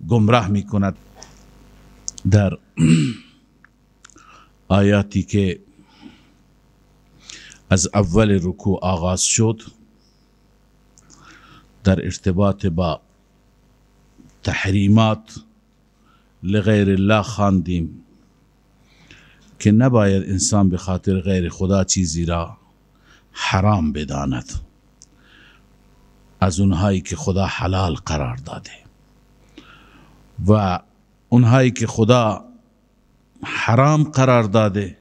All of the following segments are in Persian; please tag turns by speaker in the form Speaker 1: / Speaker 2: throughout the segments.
Speaker 1: گمراه می کند. در آیاتی که از اول رکوع آغاز شد در ارتباط با تحریمات لغیر الله خواندیم که نباید انسان به خاطر غیر خدا چیزی را حرام بداند از اونهایی که خدا حلال قرار داده و اونهایی که خدا حرام قرار داده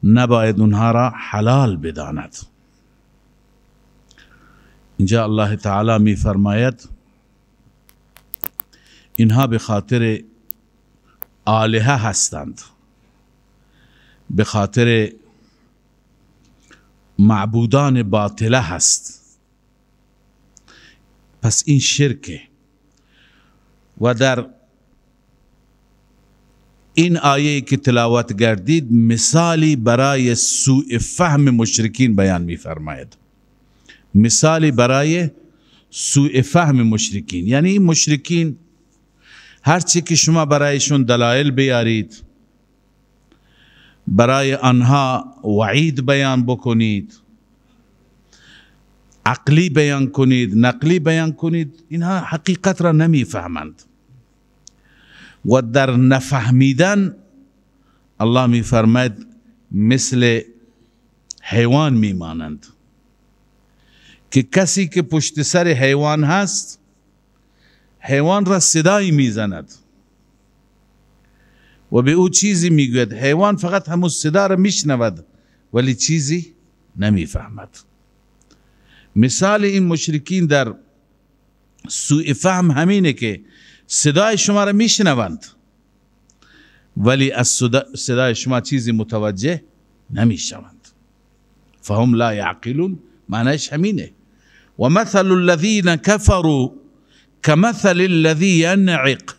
Speaker 1: نباید اونها را حلال بداند. اینجا الله تعالی می فرماید اینها به خاطر آلهه هستند، به خاطر معبودان باطله هست، پس این شرکه. و در این آیه که تلاوت گردید مثالی برای سوء فهم مشرکین بیان می فرماید. مثالی برای سوء فهم مشرکین، یعنی این مشرکین هرچی که شما برایشون دلایل بیارید، برای آنها وعید بیان بکنید، عقلی بیان کنید، نقلی بیان کنید، اینها حقیقت را نمی فهمند و در نفهمیدن الله می فرماید مثل حیوان می مانند که کسی که پشت سر حیوان هست حیوان را صدایی می زند و به او چیزی می گوید، حیوان فقط همون صدا را می شنود ولی چیزی نمی فهمد. مثال این مشرکین در سوء فهم همینه که صدای شما را می شنوند ولی از صدای شما چیزی متوجه نمی شوند. فهم لا یعقلون معنیش همینه. و مثل الذین کفروا کمثل الذی ینعق،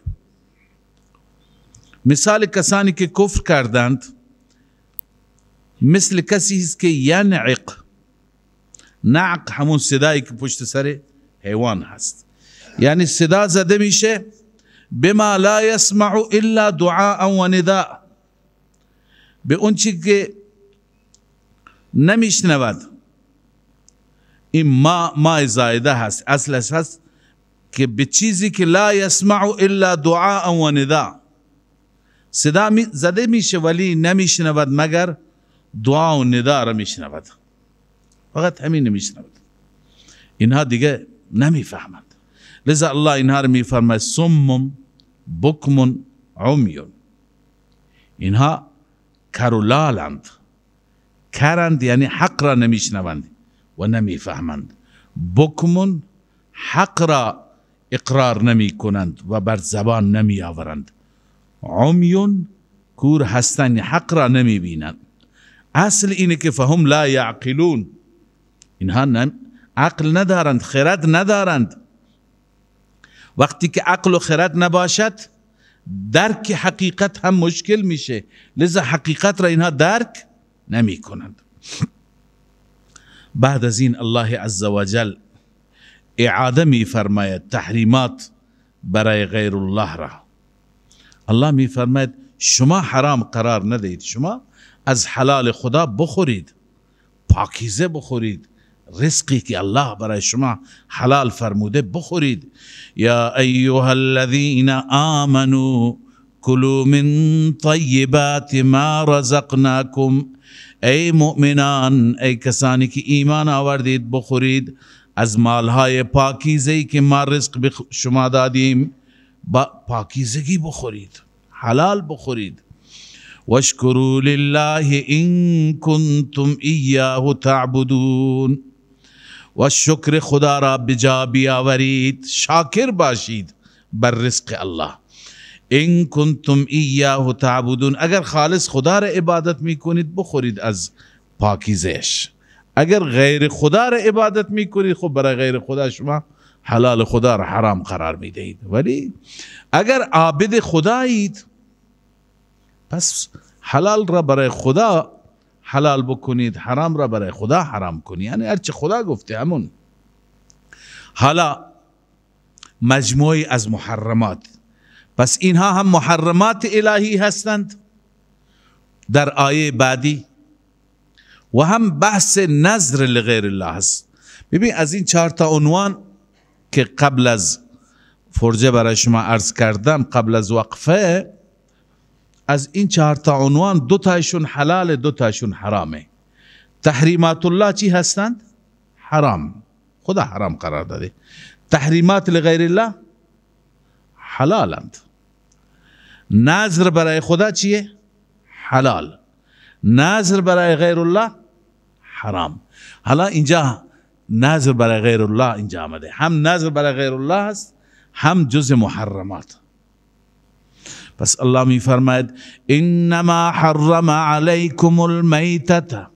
Speaker 1: مثال کسانی که کفر کردند مثل کسی است که ینعق، نعق همون صدایی که پشت سر حیوان هست، یعنی صدا زده میشه بما لا يسمع الا دعاء و نداء، به اون چی که نمیشنود. این ما زایده هست، اصلش هست که به چیزی که لا يسمع الا دعاء و نداء، صدا زده میشه ولی نمیشنود مگر دعا و ندا را میشنود، فقط همین نمیشنود. اینها دیگه نمیفهمند. لذا الله اینها را میفرماید صم بکم عمی، اینها کرولالند، کرند یعنی حق را نمیشنوند و نمیفهمند، بکم حق را اقرار نمی کنند و بر زبان نمی آورند، عمیون کور هستند حق را نمی بینند. اصل اینه که فهم لا یعقلون، اینها عقل ندارند، خرد ندارند. وقتی که عقل و خرد نباشد درک حقیقت هم مشکل میشه، لذا حقیقت را اینها درک نمی کنند. بعد از این الله عزوجل اعاده می فرماید تحریمات برای غیر الله را. الله می فرماید شما حرام قرار ندهید، شما از حلال خدا بخورید، پاکیزه بخورید، رزقی که الله برای شما حلال فرموده بخورید. یا ایها الذین آمنوا کلوا من طیبات ما رزقناکم، ای مؤمنان، ای کسانی که ایمان آوردید بخورید از مالهای پاکیزه‌ای که ما رزق به شما دادیم، با پاکیزگی بخورید، حلال بخورید. واشکروا لله ان کنتم ایاه تعبدون، و شکر خدا را بجا بیاورید، شاکر باشید بر رزق الله. ان کنتم ایاه تعبدون، اگر خالص خدا را عبادت میکنید بخورید از پاکیزش، اگر غیر خدا را عبادت میکنید خب برای غیر خدا شما حلال خدا را حرام قرار میدهید. ولی اگر عابد خدایید پس حلال را برای خدا حلال بکنید، حرام را برای خدا حرام کنید، یعنی هرچه خدا گفته همون. حالا مجموعی از محرمات. پس اینها هم محرمات الهی هستند در آیه بعدی و هم بحث نظر لغیر الله هست. ببین از این 4 تا عنوان که قبل از فرجه برای شما عرض کردم، قبل از وقفه، از این 4 تا عنوان 2 تاشون حلال، 2 تاشون حرامه. تحریمات الله چی هستند؟ حرام، خدا حرام قرار داده. تحریمات لغیر الله حلالند. نظر برای خدا چیه؟ حلال. نظر برای غیر الله حرام. حالا اینجا نظر برای غیر الله اینجا آمده، هم نظر برای غیر الله است، هم جز محرمات. پس الله می فرماید انما حرم علیکم المیتة،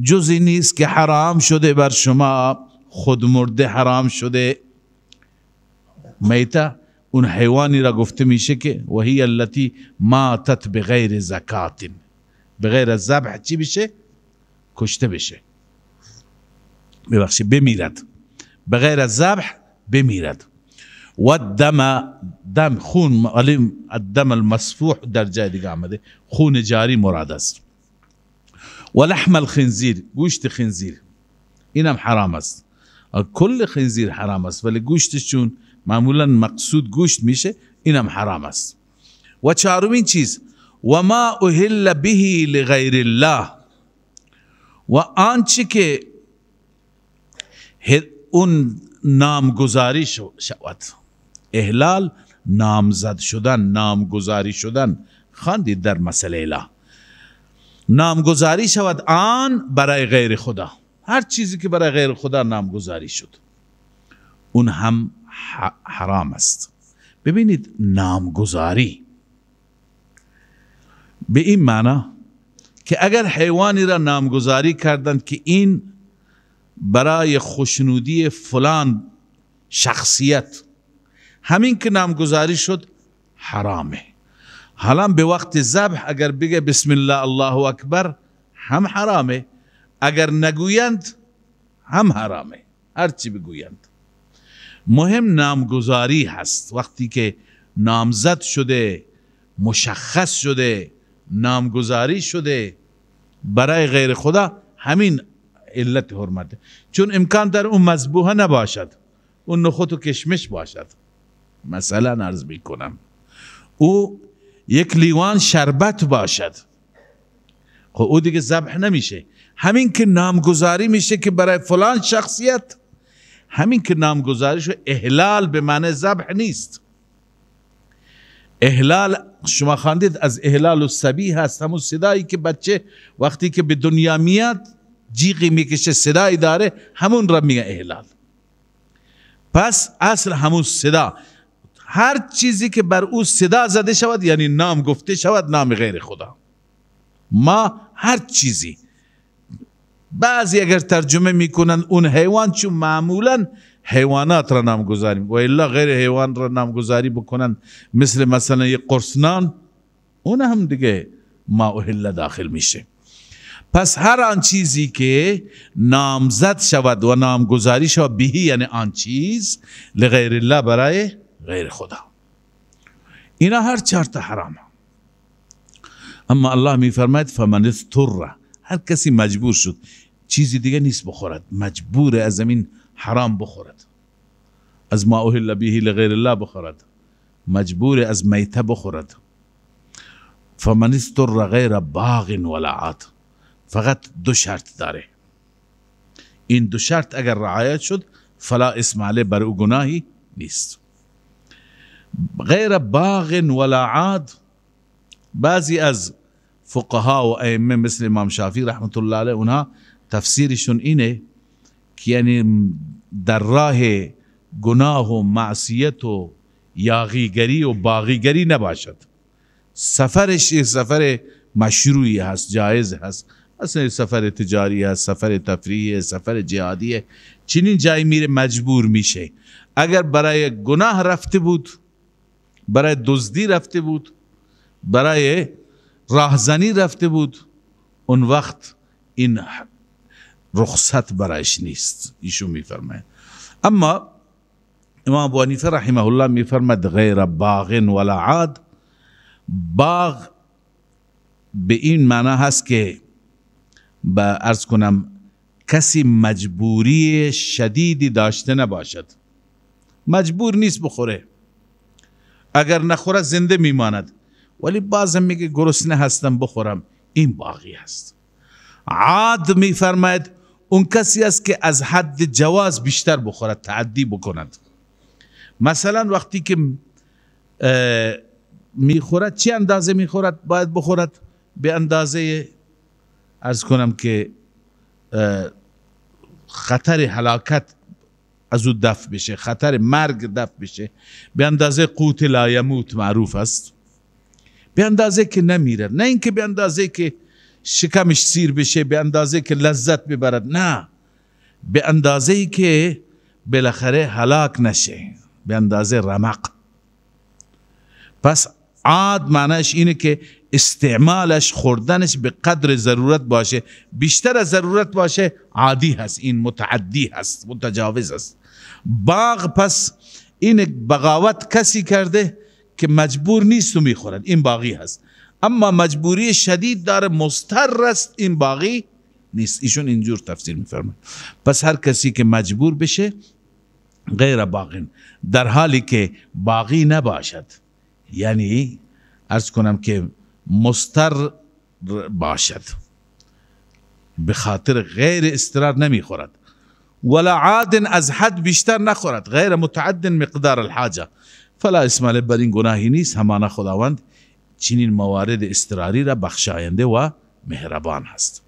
Speaker 1: جزی نیست که حرام شده بر شما، خود مرده حرام شده. میته اون حیوانی را گفته میشه که وهی التي ماتت بغیر زکات، بغیر ذبح چی بشه؟ کشته بشه، ببخشید بمیرد، بغیر از ذبح بمیرد. و دم خون، الدم المسفوح در جای دیگه آمده، خون جاری مراد است. و لحم الخنزیر، گوشت خنزیر اینم حرام است. کل خنزیر حرام است ولی گوشتش چون معمولا مقصود گوشت میشه اینم حرام است. و 4مین چیز و ما اهل به لغیر الله، و آنچه که اون نامگذاری شود. احلال نامزد شدن، نامگذاری شدن، خواندید در مسئله اله. نامگذاری شود آن برای غیر خدا، هر چیزی که برای غیر خدا نامگذاری شد اون هم حرام است. ببینید نامگذاری به این معنی که اگر حیوانی را نامگذاری کردند که این برای خوشنودی فلان شخصیت، همین که نامگذاری شد حرامه. حالا به وقت ذبح اگر بگه بسم الله الله اکبر هم حرامه، اگر نگویند هم حرامه، هرچی بگویند. مهم نامگذاری هست. وقتی که نامزد شده، مشخص شده، نامگذاری شده برای غیر خدا، همین علت حرمت. چون امکان در اون مذبوحه نباشد، اون نخود و کشمش باشد. مثلا عرض میکنم او یک لیوان شربت باشد، خب او دیگه ذبح نمیشه. همین که نامگذاری میشه که برای فلان شخصیت، همین که نامگذاری شد. احلال به معنی ذبح نیست. احلال شما خواندید از احلال الصبی هست، همون صدایی که بچه وقتی که به دنیا میاد جیغی میکشه، صدایی داره، همون را میگه احلال. پس اصل همون صدا، هر چیزی که بر او صدا زده شود یعنی نام گفته شود، نام غیر خدا. ما هر چیزی، بعضی اگر ترجمه میکنن اون حیوان، چون معمولا حیوانات را نامگذاری و الا غیر حیوان را نامگذاری بکنن، مثلا یک قرصنان، اون هم دیگه ما اهل داخل میشه. پس هر آن چیزی که نامزد شود و نامگذاری شود بهی، یعنی آن چیز لغیر الله، برای غیر خدا، اینا هر 4 تا حرام. اما الله می فرماید فمن اضطر، هر کسی مجبور شد چیزی دیگه نیست بخورد، مجبور از این حرام بخورد، از ما اهل به لغیر الله بخورد، مجبور از میته بخورد. فمن اضطر غیر باغ ولا عاد، فقط 2 شرط داره. این 2 شرط اگر رعایت شد فلا اسم علیه، بر او گناهی نیست. غیر باغ ولا عاد، بعضی از فقها و ائمه مثل امام شافعی رحمت الله علیه، اونها تفسیرشون اینه که یعنی در راه گناه و معصیت و یاغیگری و باغیگری نباشد. سفرش یک سفر مشروعی هست، جایز هست، مثلا سفر تجاری هست، سفر تفریحی، سفر جهادی، چنین جایی میره مجبور میشه. اگر برای گناه رفته بود، برای دزدی رفته بود، برای راهزنی رفته بود، اون وقت این رخصت برایش نیست، ایشون میفرماید. اما امام ابو حنیفه رحمه الله میفرماد غیر باغ ولا عاد. باغ به این معنی هست که عرض کنم کسی مجبوری شدیدی داشته نباشد، مجبور نیست بخوره، اگر نخوره زنده میماند، ولی بازم میگه گرسنه هستم بخورم، این باغی هست. عاد میفرماید اون کسی است که از حد جواز بیشتر بخورد، تعدی بکند. مثلا وقتی که میخورد چه اندازه میخورد؟ باید بخورد به اندازه عرض کنم که خطر هلاکت از او دفع بشه، خطر مرگ دفع بشه، به اندازه قوت لا یموت معروف است، به اندازه که نمیره، نه اینکه به اندازه که شکمش سیر بشه، به اندازه که لذت ببرد، نه، به اندازه که بالاخره هلاک نشه، به اندازه رمق. پس عاد معنیش اینه که استعمالش، خوردنش به قدر ضرورت باشه، بیشتر از ضرورت باشه عادی هست، این متعدی هست، متجاوز است. باغ پس این بغاوت کسی کرده که مجبور نیست و میخورد، این باغی هست. اما مجبوری شدید داره، مضطر است، این باغی نیست. ایشون اینجور تفسیر میفرماید. پس هر کسی که مجبور بشه غیر باغین، در حالی که باغی نباشد، یعنی عرض کنم که مضطر باشد، به خاطر غیر اضطرار نمیخورد. ولا عاد، از حد بیشتر نخورد، غیر متعد مقدار الحاجه، فلا اسم علیه، بر این گناهی نیست. همانا خداوند چنین موارد اضطراری را بخشاینده و مهربان هست.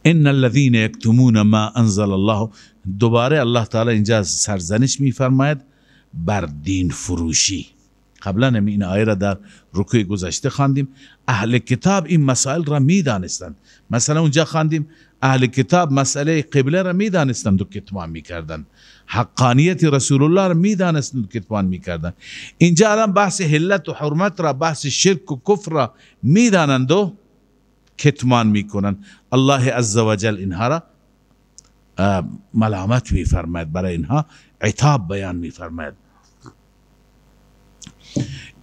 Speaker 1: ان الذين يكتمون ما انزل الله، دوباره الله تعالی اینجا سرزنش میفرماید بر دین فروشی. قبلا این آیه را در رکوع گذشته خواندیم. اهل کتاب این مسائل را میدانستند. مثلا اونجا خواندیم اهل کتاب مسئله قبله را میدانستند و کتمان میکردند، حقانیت رسول الله را میدانستند و کتمان میکردند. اینجا الان بحث حلت و حرمت را، بحث شرک و کفر را میدانند و کتمان میکنند. الله عزوجل اینها را ملامت میفرماید، برای اینها عتاب بیان میفرماید.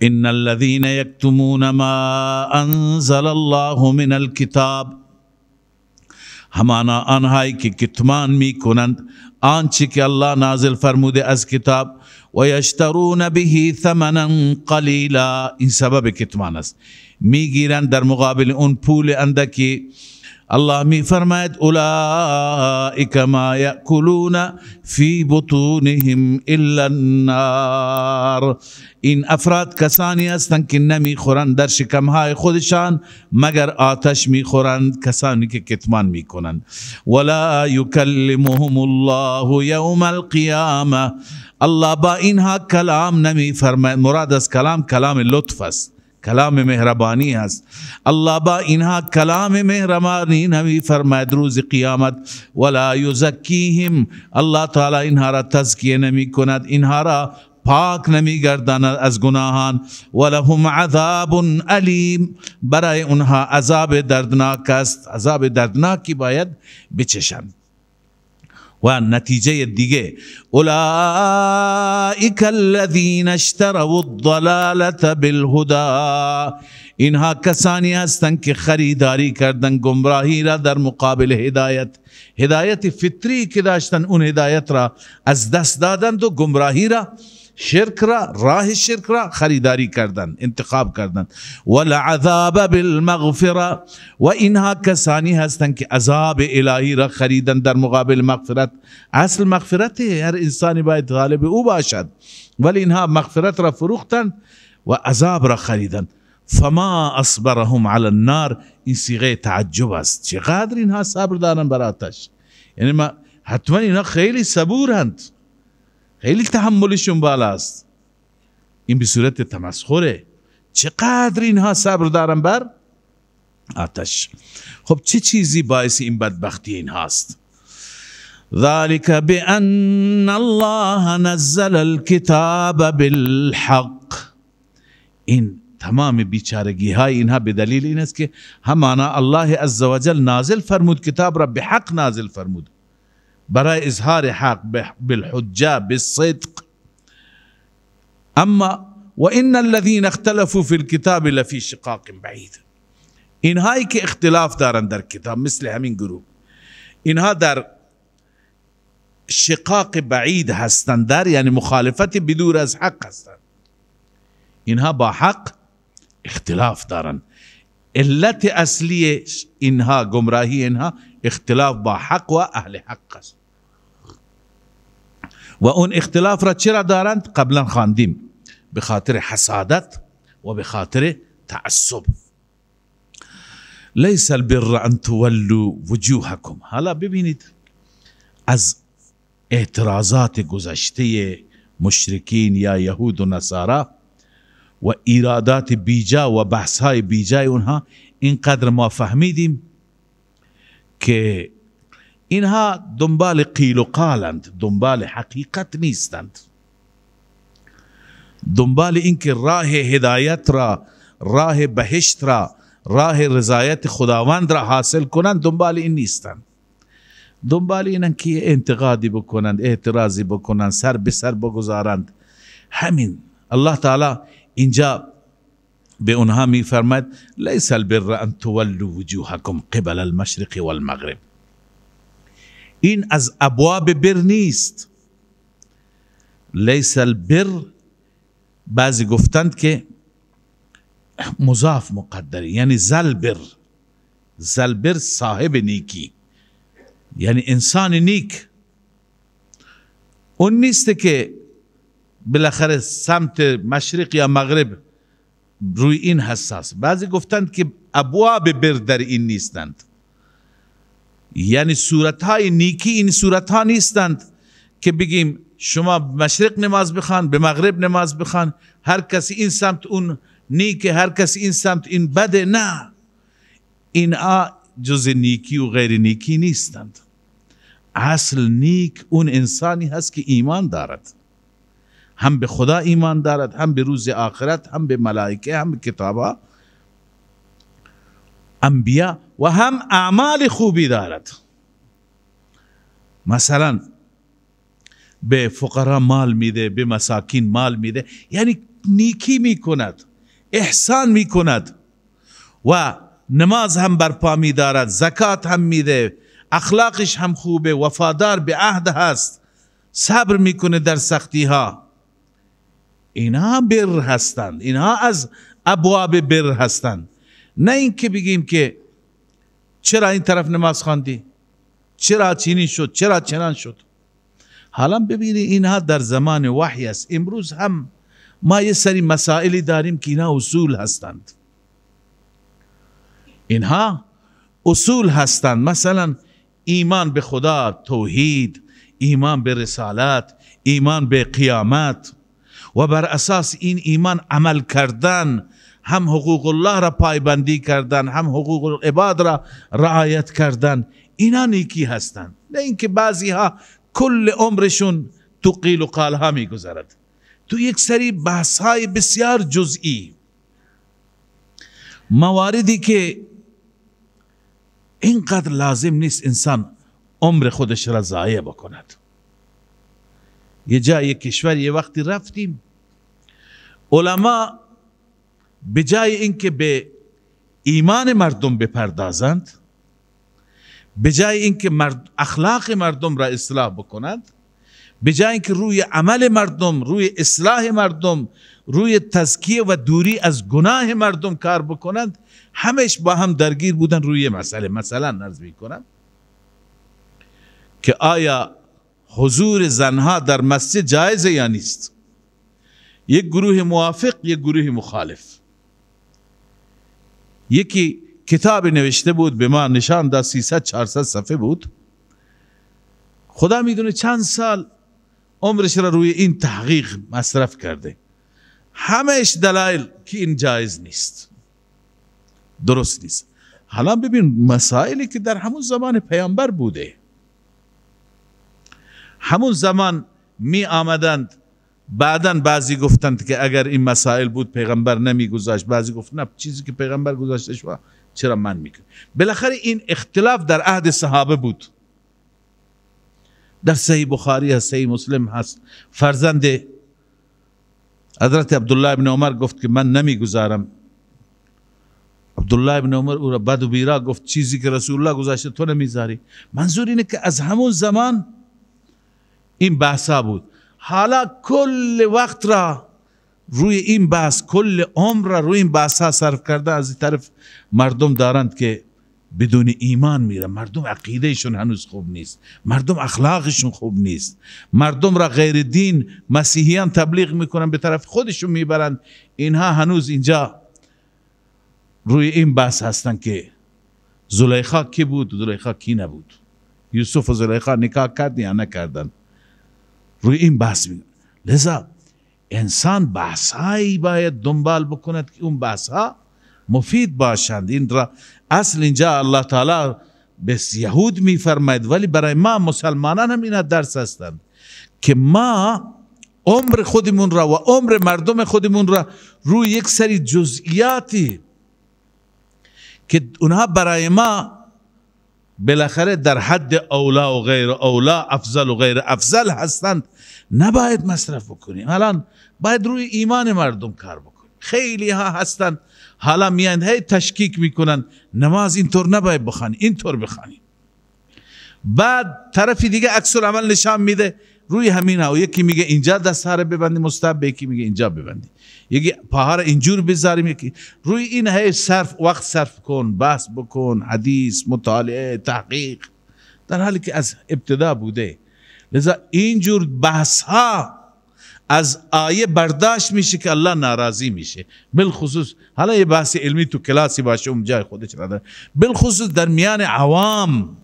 Speaker 1: ان الذين يكتمون ما انزل الله من الكتاب، همانا آنهایی که کتمان می کنند آنچه که الله نازل فرموده از کتاب، و یشترون به ثمنا قلیلا، این سبب کتمان است، میگیرند در مقابل اون پول اندکی. الله می فرماید اولئک ما یأکلون فی بطونهم الا النار، این افراد کسانی هستند که نمی خورند در شکمهای خودشان مگر آتش می خورند، کسانی که کتمان می کنند. ولا یکلمهم الله یوم القیامه، الله با اینها کلام نمی فرماید. مراد از کلام، کلام لطف است، کلام مهربانی است. الله با اینها کلام مهربانی نمی فرماید روز قیامت. ولا یزکیهم، الله تعالی اینها را تزکیه نمی کند، اینها را پاک نمی گرداند از گناهان. ولهم عذاب علیم، برای اونها عذاب دردناک است، عذاب دردناکی باید بچشند. و نتیجه دیگه اولئک الذین اشتروا الضلالة بالهدى، اینها کسانی هستند که خریداری کردن گمراهی را در مقابل هدایت. هدایت فطری که داشتن اون هدایت را از دست دادند و گمراهی را، شرک را، راه شرک را خریداری کردن، انتخاب کردن. والعذاب بالمغفره، و اینها کسانی هستند که عذاب الهی را خریدن در مقابل مغفرت. اصل مغفرت هر انسانی باید غالب او باشد، ولی اینها مغفرت را فروختن و عذاب را خریدن. فما اصبرهم علی النار، این صیغه تعجب است، چقدر اینها صبر دارن بر آتش. یعنی حتما اینها خیلی صبورند، خیلی تحملشون بالا است. این به صورت تمسخره، چقدر اینها صبر دارن بر آتش. خب چه چیزی باعث این بدبختی اینهاست؟ ذلك بأن الله نزل الكتاب بالحق، این تمام بیچارگی های اینها به دلیل این است که همانا الله عزوجل نازل فرمود، کتاب را به حق نازل فرمود، برای اظهار حق بالحجه بالصدق. اما و ان الذين اختلفوا في الكتاب لفی شقاق بعید، اینهایی که اختلاف دارن در کتاب مثل همین گروه، اینها در شقاق بعید هستند، در یعنی مخالفت بدور از حق هستند. اینها با حق اختلاف دارن. علت اصلی اینها، گمراهی اینها، اختلاف با حق و اهل حق است. و اون اختلاف را چرا دارند؟ قبلا خواندیم، به خاطر حسادت و به خاطر تعصب. لیس البر ان تولوا وجوهکم. حالا ببینید از اعتراضات گذشته مشرکین یا یهود و نصارا و ایرادات بیجا و بحث‌های بیجای اونها اینقدر ما فهمیدیم که اینها دنبال قیل و قالند، دنبال حقیقت نیستند، دنبال اینکه راه هدایت را، راه بهشت را، راه رضایت خداوند را حاصل کنند، دنبال این نیستند. دنبال اینن که انتقادی بکنند، اعتراضی بکنند، سر به سر بگذارند. همین الله تعالی اینجا به اونها می فرماید لیس البر ان تولوا وجوهکم قبل المشرق والمغرب. این از ابواب بر نیست. لیس البر، بعضی گفتند که مضاف مقدری، یعنی زلبر. زلبر صاحب نیکی، یعنی انسان نیک. اون نیست که بالاخره سمت مشرق یا مغرب روی این حساس. بعضی گفتند که ابواب بر در این نیستند، یعنی صورتهای نیکی این صورتها نیستند که بگیم شما مشرق نماز بخوان، به مغرب نماز بخوان، هر کسی این سمت اون نیکه، هر کسی این سمت این بده. نه، این جز نیکی و غیر نیکی نیستند. اصل نیک اون انسانی هست که ایمان دارد، هم به خدا ایمان دارد، هم به روز آخرت، هم به ملائکه، هم به کتابا انبیا، و هم اعمال خوبی دارد. مثلا به فقرا مال میده، به مساکین مال میده، یعنی نیکی میکند، احسان میکند و نماز هم برپا میدارد، زکات هم میده، اخلاقش هم خوبه، وفادار به عهد هست، صبر میکنه در سختی ها. اینها بر هستند، اینها از ابواب بر هستند. نه اینکه بگیم که چرا این طرف نماز خواندی، چرا چینی شد، چرا چنان شد. حالا ببینید اینها در زمان وحی است. امروز هم ما یه سری مسائلی داریم که اینها اصول هستند. اینها اصول هستند. مثلا ایمان به خدا، توحید، ایمان به رسالت، ایمان به قیامت، و بر اساس این ایمان عمل کردن، هم حقوق الله را پایبندی کردن، هم حقوق العباد را رعایت کردن. اینا نیکی هستند. نه اینکه بعضی ها کل عمرشون تو قیل و قال ها می گذرد، تو یک سری بحث های بسیار جزئی، مواردی که اینقدر لازم نیست انسان عمر خودش را ضایع بکند. یه جای کشور یه وقتی رفتیم، علما به جای اینکه به ایمان مردم بپردازند، به جای اینکه اخلاق مردم را اصلاح بکنند، به جای اینکه روی عمل مردم، روی اصلاح مردم، روی تزکیه و دوری از گناه مردم کار بکنند، همش با هم درگیر بودن روی مسئله. مثلا عرض میکنم که آیا حضور زنها در مسجد جایزه یا نیست؟ یک گروه موافق، یک گروه مخالف. یکی کتاب نوشته بود، به ما نشان داد، 300-400 صفحه بود. خدا میدونه چند سال عمرش را روی این تحقیق مصرف کرده. همش دلایل که این جایز نیست، درست نیست. حالا ببین مسائلی که در همون زمان پیامبر بوده، همون زمان می آمدند. بعداً بعضی گفتند که اگر این مسائل بود پیغمبر نمی گذاشت، بعضی گفت نه، چیزی که پیغمبر گذاشته شو چرا من میکنم. بالاخره این اختلاف در عهد صحابه بود. در صحیح بخاری هست، صحیح مسلم هست. فرزند حضرت عبدالله ابن عمر گفت که من نمیگذارم. عبدالله ابن عمر او را بد و بیرا گفت چیزی که رسول الله گذاشته تو نمیذاری. منظور اینه که از همون زمان این بحثا بود. حالا کل وقت را روی این بحث، کل عمر را روی این بحثا صرف کرده. از این طرف مردم دارند که بدون ایمان میره، مردم عقیدهشون هنوز خوب نیست، مردم اخلاقشون خوب نیست، مردم را غیر دین مسیحیان تبلیغ میکنن به طرف خودشون میبرند. اینها هنوز اینجا روی این بحث هستن که زلیخا کی بود، زلیخا کی نبود، یوسف و زلیخا نکاح کرد یا نکردن، روی این بحث میگن. لذا انسان بحثایی باید دنبال بکند که اون بحثها مفید باشند. این را اصل اینجا الله تعالی به یهود میفرماید، ولی برای ما مسلمانان هم اینا درس هستند که ما عمر خودمون را و عمر مردم خودمون را روی یک سری جزئیاتی که اونها برای ما بالاخره در حد اولا و غیر اولا، افضل و غیر افضل هستند، نباید مصرف بکنیم. الان باید روی ایمان مردم کار بکنیم. خیلی ها هستند حالا میاند هی تشکیک میکنن نماز اینطور نباید بخوانی، اینطور بخوانی. بعد طرفی دیگه عکس العمل نشان میده روی همین ها. یکی میگه اینجا دست ها رو ببندی مستحب، یکی میگه اینجا ببندی، یکی پاها رو اینجور بذاریم، یکی روی این هی وقت صرف کن، بحث بکن، حدیث، مطالعه، تحقیق، در حالی که از ابتدا بوده. لذا اینجور بحث ها از آیه برداشت میشه که الله ناراضی میشه. بالخصوص حالا یه بحث علمی تو کلاسی باشه اون جای خودش را داره، بالخصوص در میان عوام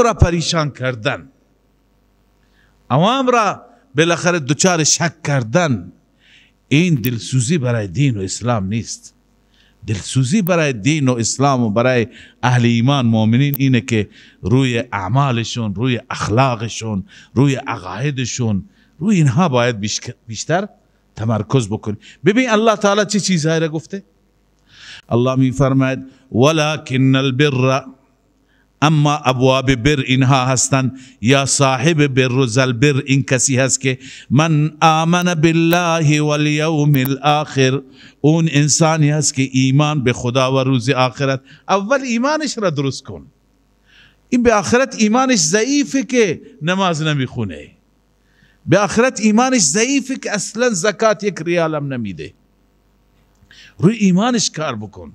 Speaker 1: را پریشان کردن، عوام را بالاخره دچار شک کردن. این دلسوزی برای دین و اسلام نیست. دلسوزی برای دین و اسلام و برای اهل ایمان مؤمنین اینه که روی اعمالشون، روی اخلاقشون، روی عقایدشون، روی اینها باید بیشتر تمرکز بکنی. ببین الله تعالی چه چیزهایی را گفته. الله می فرماید ولکن البر، اما ابواب بر اینها هستند. یا صاحب بر و زلبر این کسی هست که من آمن بالله والیوم الاخر، اون انسانی هست که ایمان به خدا و روز آخرت. اول ایمانش را درست کن. این به آخرت ایمانش ضعیفه که نماز نمیخونه، به آخرت ایمانش ضعیفه که اصلا زکات یک ریال هم نمیده. روی ایمانش کار بکن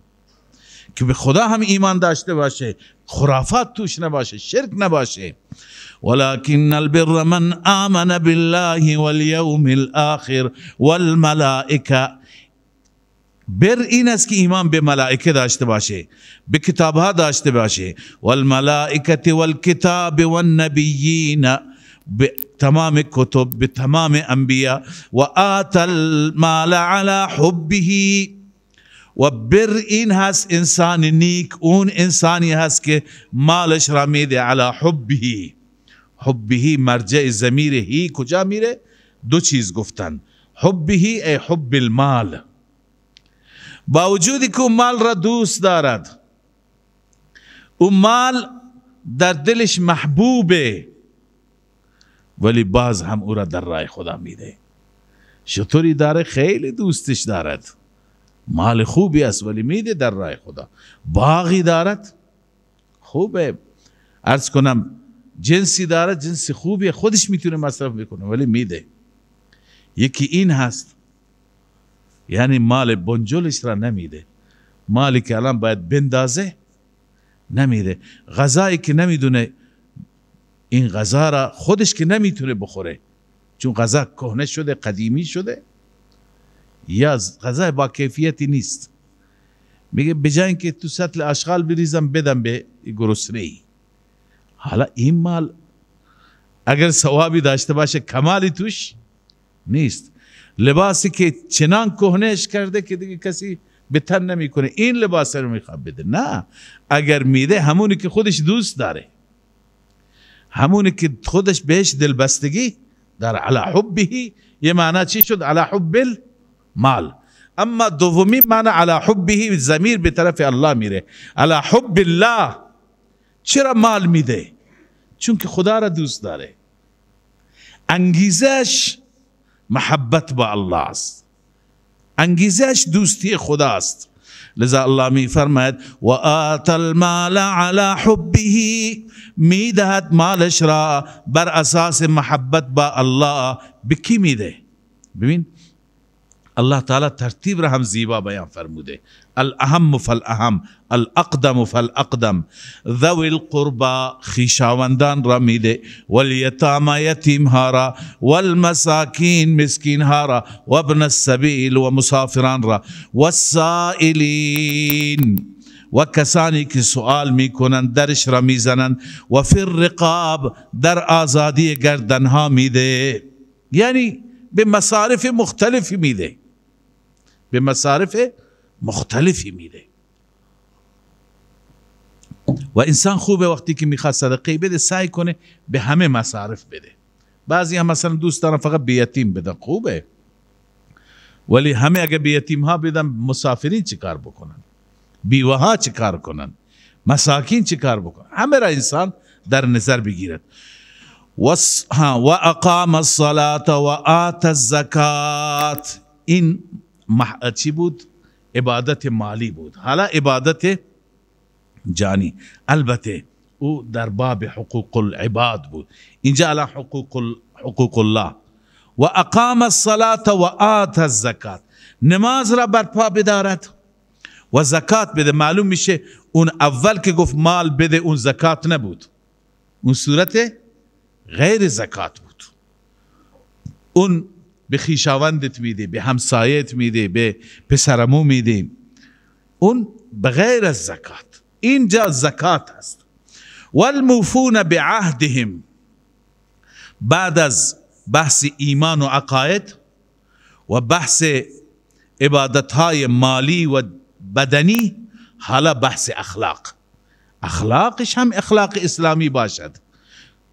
Speaker 1: که به خدا هم ایمان داشته باشه، خرافات توش نباشه، شرک نباشه. ولكن البر من آمن بالله والیوم الاخر والملائکه. بر این است که ایمان به ملائکه داشته باشه، به کتابها داشته باشه. والملائکه والکتاب والنبیین، به تمام کتب، به تمام انبیاء. و آت المال على حبه، و بر این هست انسان نیک، اون انسانی هست که مالش را میده علی حبه. حبه مرجع ضمیر هی کجا میره؟ دو چیز گفتن. حبه ای حب المال، با وجودی که اون مال را دوست دارد، اون مال در دلش محبوبه، ولی باز هم او را در راه خدا میده. شطوری داره خیلی دوستش دارد، مال خوبی است ولی میده در راه خدا. باغی دارد خوبه، عرض کنم جنسی دارد جنس خوبی، خودش میتونه مصرف بکنه ولی میده. یکی این هست، یعنی مال بنجلش را نمیده، مالی که الان باید بندازه نمیده. غذایی که نمیدونه این غذا را خودش که نمیتونه بخوره چون غذا کهنه شده، قدیمی شده، یا غذا با کیفیتی نیست، میگه بجای اینکه تو سطل اشغال بریزم بدم به گرسنه‌ای. حالا این مال اگر ثوابی داشته باشه کمالی توش نیست. لباسی که چنان کهنهش کرده که دیگه کسی به تن نمیکنه، این لباس رو میخواد بده. نه، اگر میده همونی که خودش دوست داره، همونی که خودش بهش دلبستگی داره، علی حبه، یه معنی چی شد؟ علی حب المال. اما دومی معنی علی حبه، ضمیر به طرف الله میره. علی حب الله. چرا مال میده؟ چون که خدا را دوست داره. انگیزش محبت با الله است، انگیزش دوستی خدا است. لذا الله می فرماید و آت المال علی حبه، می دهد مالش را بر اساس محبت با الله. به کی میده؟ ببین الله تعالی ترتیب را هم زیبا بیان فرموده. الاهم فالاهم، الاقدم فالاقدم، ذوی القربا خویشاوندان را میده، والیتاما یتیم ها را، والمساکین مسکین ها را، وابن السبیل و مسافران را، والسائلین و کسانی که سؤال میکنند درش را میزنند، و فی الرقاب در آزادی گردنها میده. یعنی به مصارف مختلفی میده، به مصارف مختلفی میده. و انسان خوبه وقتی که میخواد صدقه بده سعی کنه به همه مصارف بده. بعضی هم مثلا دوست دارن فقط به یتیم بدن، خوبه، ولی همه اگه به یتیم ها بدن مسافرین چی کار بکنن؟ بیوه ها چی کار کنن؟ مساکین چی کار بکنن؟ همه را انسان در نظر بگیرد. و اقام الصلاة و آت الزکات، این چی بود؟ عبادت مالی بود. حالا عبادت جانی، البته او در باب حقوق العباد بود. اینجا الان حقوق الله. و اقام الصلاة و آت الزکات، نماز را برپا بدارد و زکات بده. معلوم میشه اون اول که گفت مال بده اون زکات نبود، اون صورت غیر زکات بود. اون به خویشاوندت میده، به همسایت میده، به پسرمو میده، اون بغیر از زکات. اینجا زکات هست. والموفون بعهدهم، بعد از بحث ایمان و عقاید و بحث عبادتهای مالی و بدنی، حالا بحث اخلاق. اخلاقش هم اخلاق اسلامی باشد.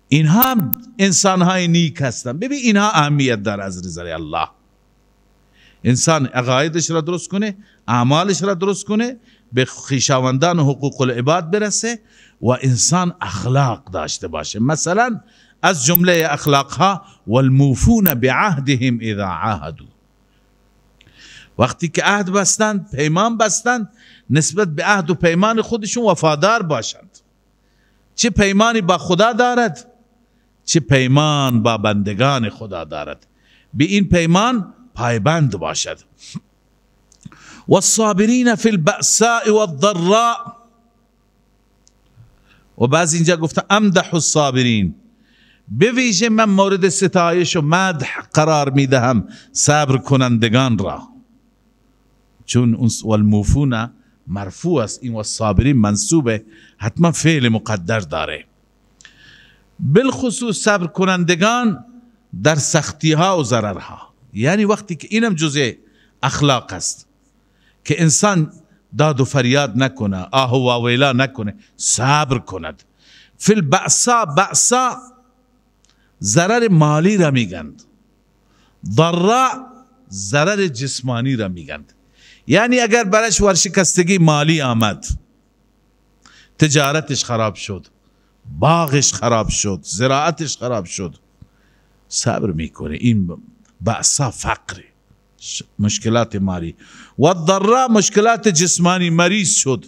Speaker 1: اینها هم انسانهای نیک هستند. ببین اینها اهمیت داره از رضای الله. انسان عقایدش را درست کنه، اعمالش را درست کنه، به خویشاوندان و حقوق العباد برسه و انسان اخلاق داشته باشه. مثلا از جمله اخلاقها والموفون بعهدهم اذا عاهدوا، وقتی که عهد بستند، پیمان بستند، نسبت به عهد و پیمان خودشون وفادار باشند. چه پیمانی با خدا دارد، چه پیمان با بندگان خدا دارد، به این پیمان پایبند باشد. والصابرین فی البأساء والضراء، و بعض اینجا گفته امدح الصابرین، به ویژه من مورد ستایش و مدح قرار میدهم صبر کنندگان را، چون والموفون مرفوع است، این والصابرین منصوبه، حتما فعل مقدر داره. بالخصوص صبر کنندگان در سختی ها و ضررها. یعنی وقتی که اینم جزء اخلاق است که انسان داد و فریاد نکنه، آه و واویلا نکنه، صبر کند. فی البأسا، بأسا ضرر مالی را میگند، ضراء ضرر جسمانی را میگند. یعنی اگر برش ورشکستگی مالی آمد، تجارتش خراب شد، باغش خراب شد، زراعتش خراب شد، صبر میکنه. این بأسا فقر، مشکلات مالی. و الضراء مشکلات جسمانی، مریض شد،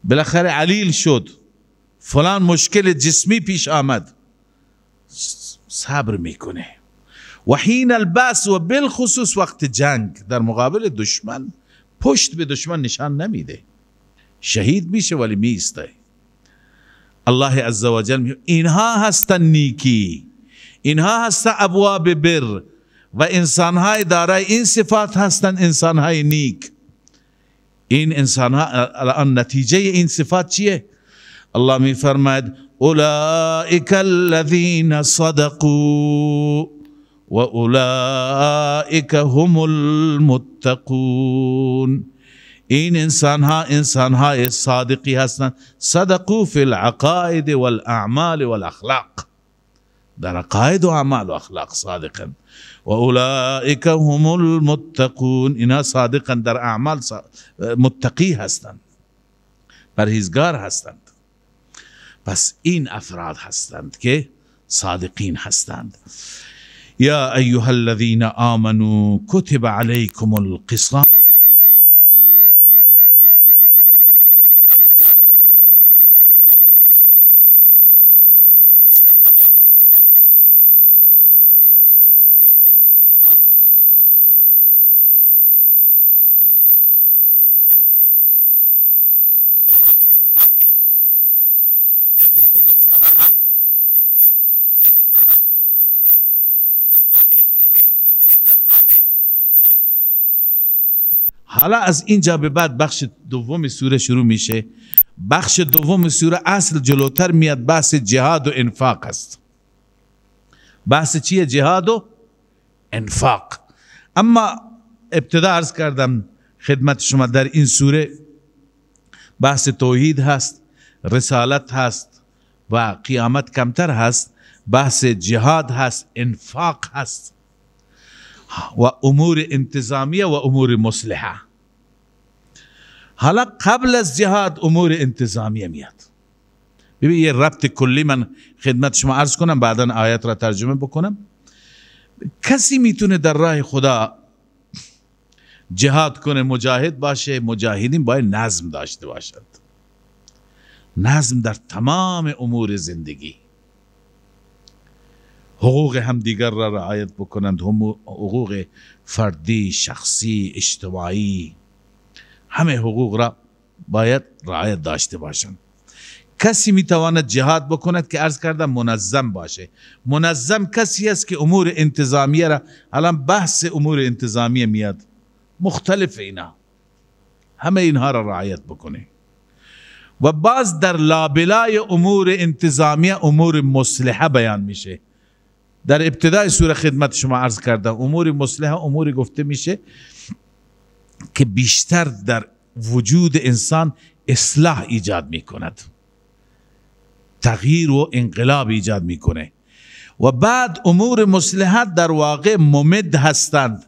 Speaker 1: بالاخره علیل شد، فلان مشکل جسمی پیش آمد، صبر میکنه. و حین البأس، و بالخصوص وقت جنگ در مقابل دشمن، پشت به دشمن نشان نمیده، شهید میشه ولی میسته. الله عزوجل اینها هستن نیکی، اینها هستن ابواب بر، و انسانهای دارای این صفات هستن انسانهای نیک. این انسانها الان نتیجه این صفات چیه؟ الله می فرماید اولئک الذین صدقوا و اولئک هم المتقون. این انسانهای صادقی هستند. صدقوا فی العقائد والاعمال والاخلاق، در عقاید و اعمال و اخلاق صادقا. و اولئک هم المتقون، اینا صادقا در اعمال متقی هستند، پرهیزگار هستند. پس این افراد هستند که صادقین هستند. یا ایها الذین آمنوا کتب علیکم القصاص. حالا از اینجا به بعد بخش دوم سوره شروع میشه. بخش دوم سوره اصل جلوتر میاد، بحث جهاد و انفاق است. بحث چیه؟ جهاد و انفاق. اما ابتدا عرض کردم خدمت شما در این سوره بحث توحید هست، رسالت هست و قیامت کمتر هست. بحث جهاد هست، انفاق هست و امور انتظامیه و امور مصلحه. حالا قبل از جهاد امور انتظامیه میاد. ببین یه ربط کلی من خدمت شما عرض کنم، بعدا آیت را ترجمه بکنم. کسی میتونه در راه خدا جهاد کنه، مجاهد باشه. مجاهدین باید نظم داشته باشد، نظم در تمام امور زندگی. حقوق همدیگر را رعایت بکنند، حقوق فردی، شخصی، اجتماعی، همه حقوق را باید رعایت داشته باشند. کسی میتواند جهاد بکند که عرض کردم منظم باشه. منظم کسی است که امور انتظامیه را، الان بحث امور انتظامیه میاد، مختلف اینا، همه اینها را رعایت بکنه. و باز در لابلای امور انتظامیه امور مصلحه بیان میشه. در ابتدای سوره خدمت شما عرض کردم امور مصلحه امور گفته میشه که بیشتر در وجود انسان اصلاح ایجاد میکند، تغییر و انقلاب ایجاد میکنه. و بعد امور مصلحت در واقع ممد هستند،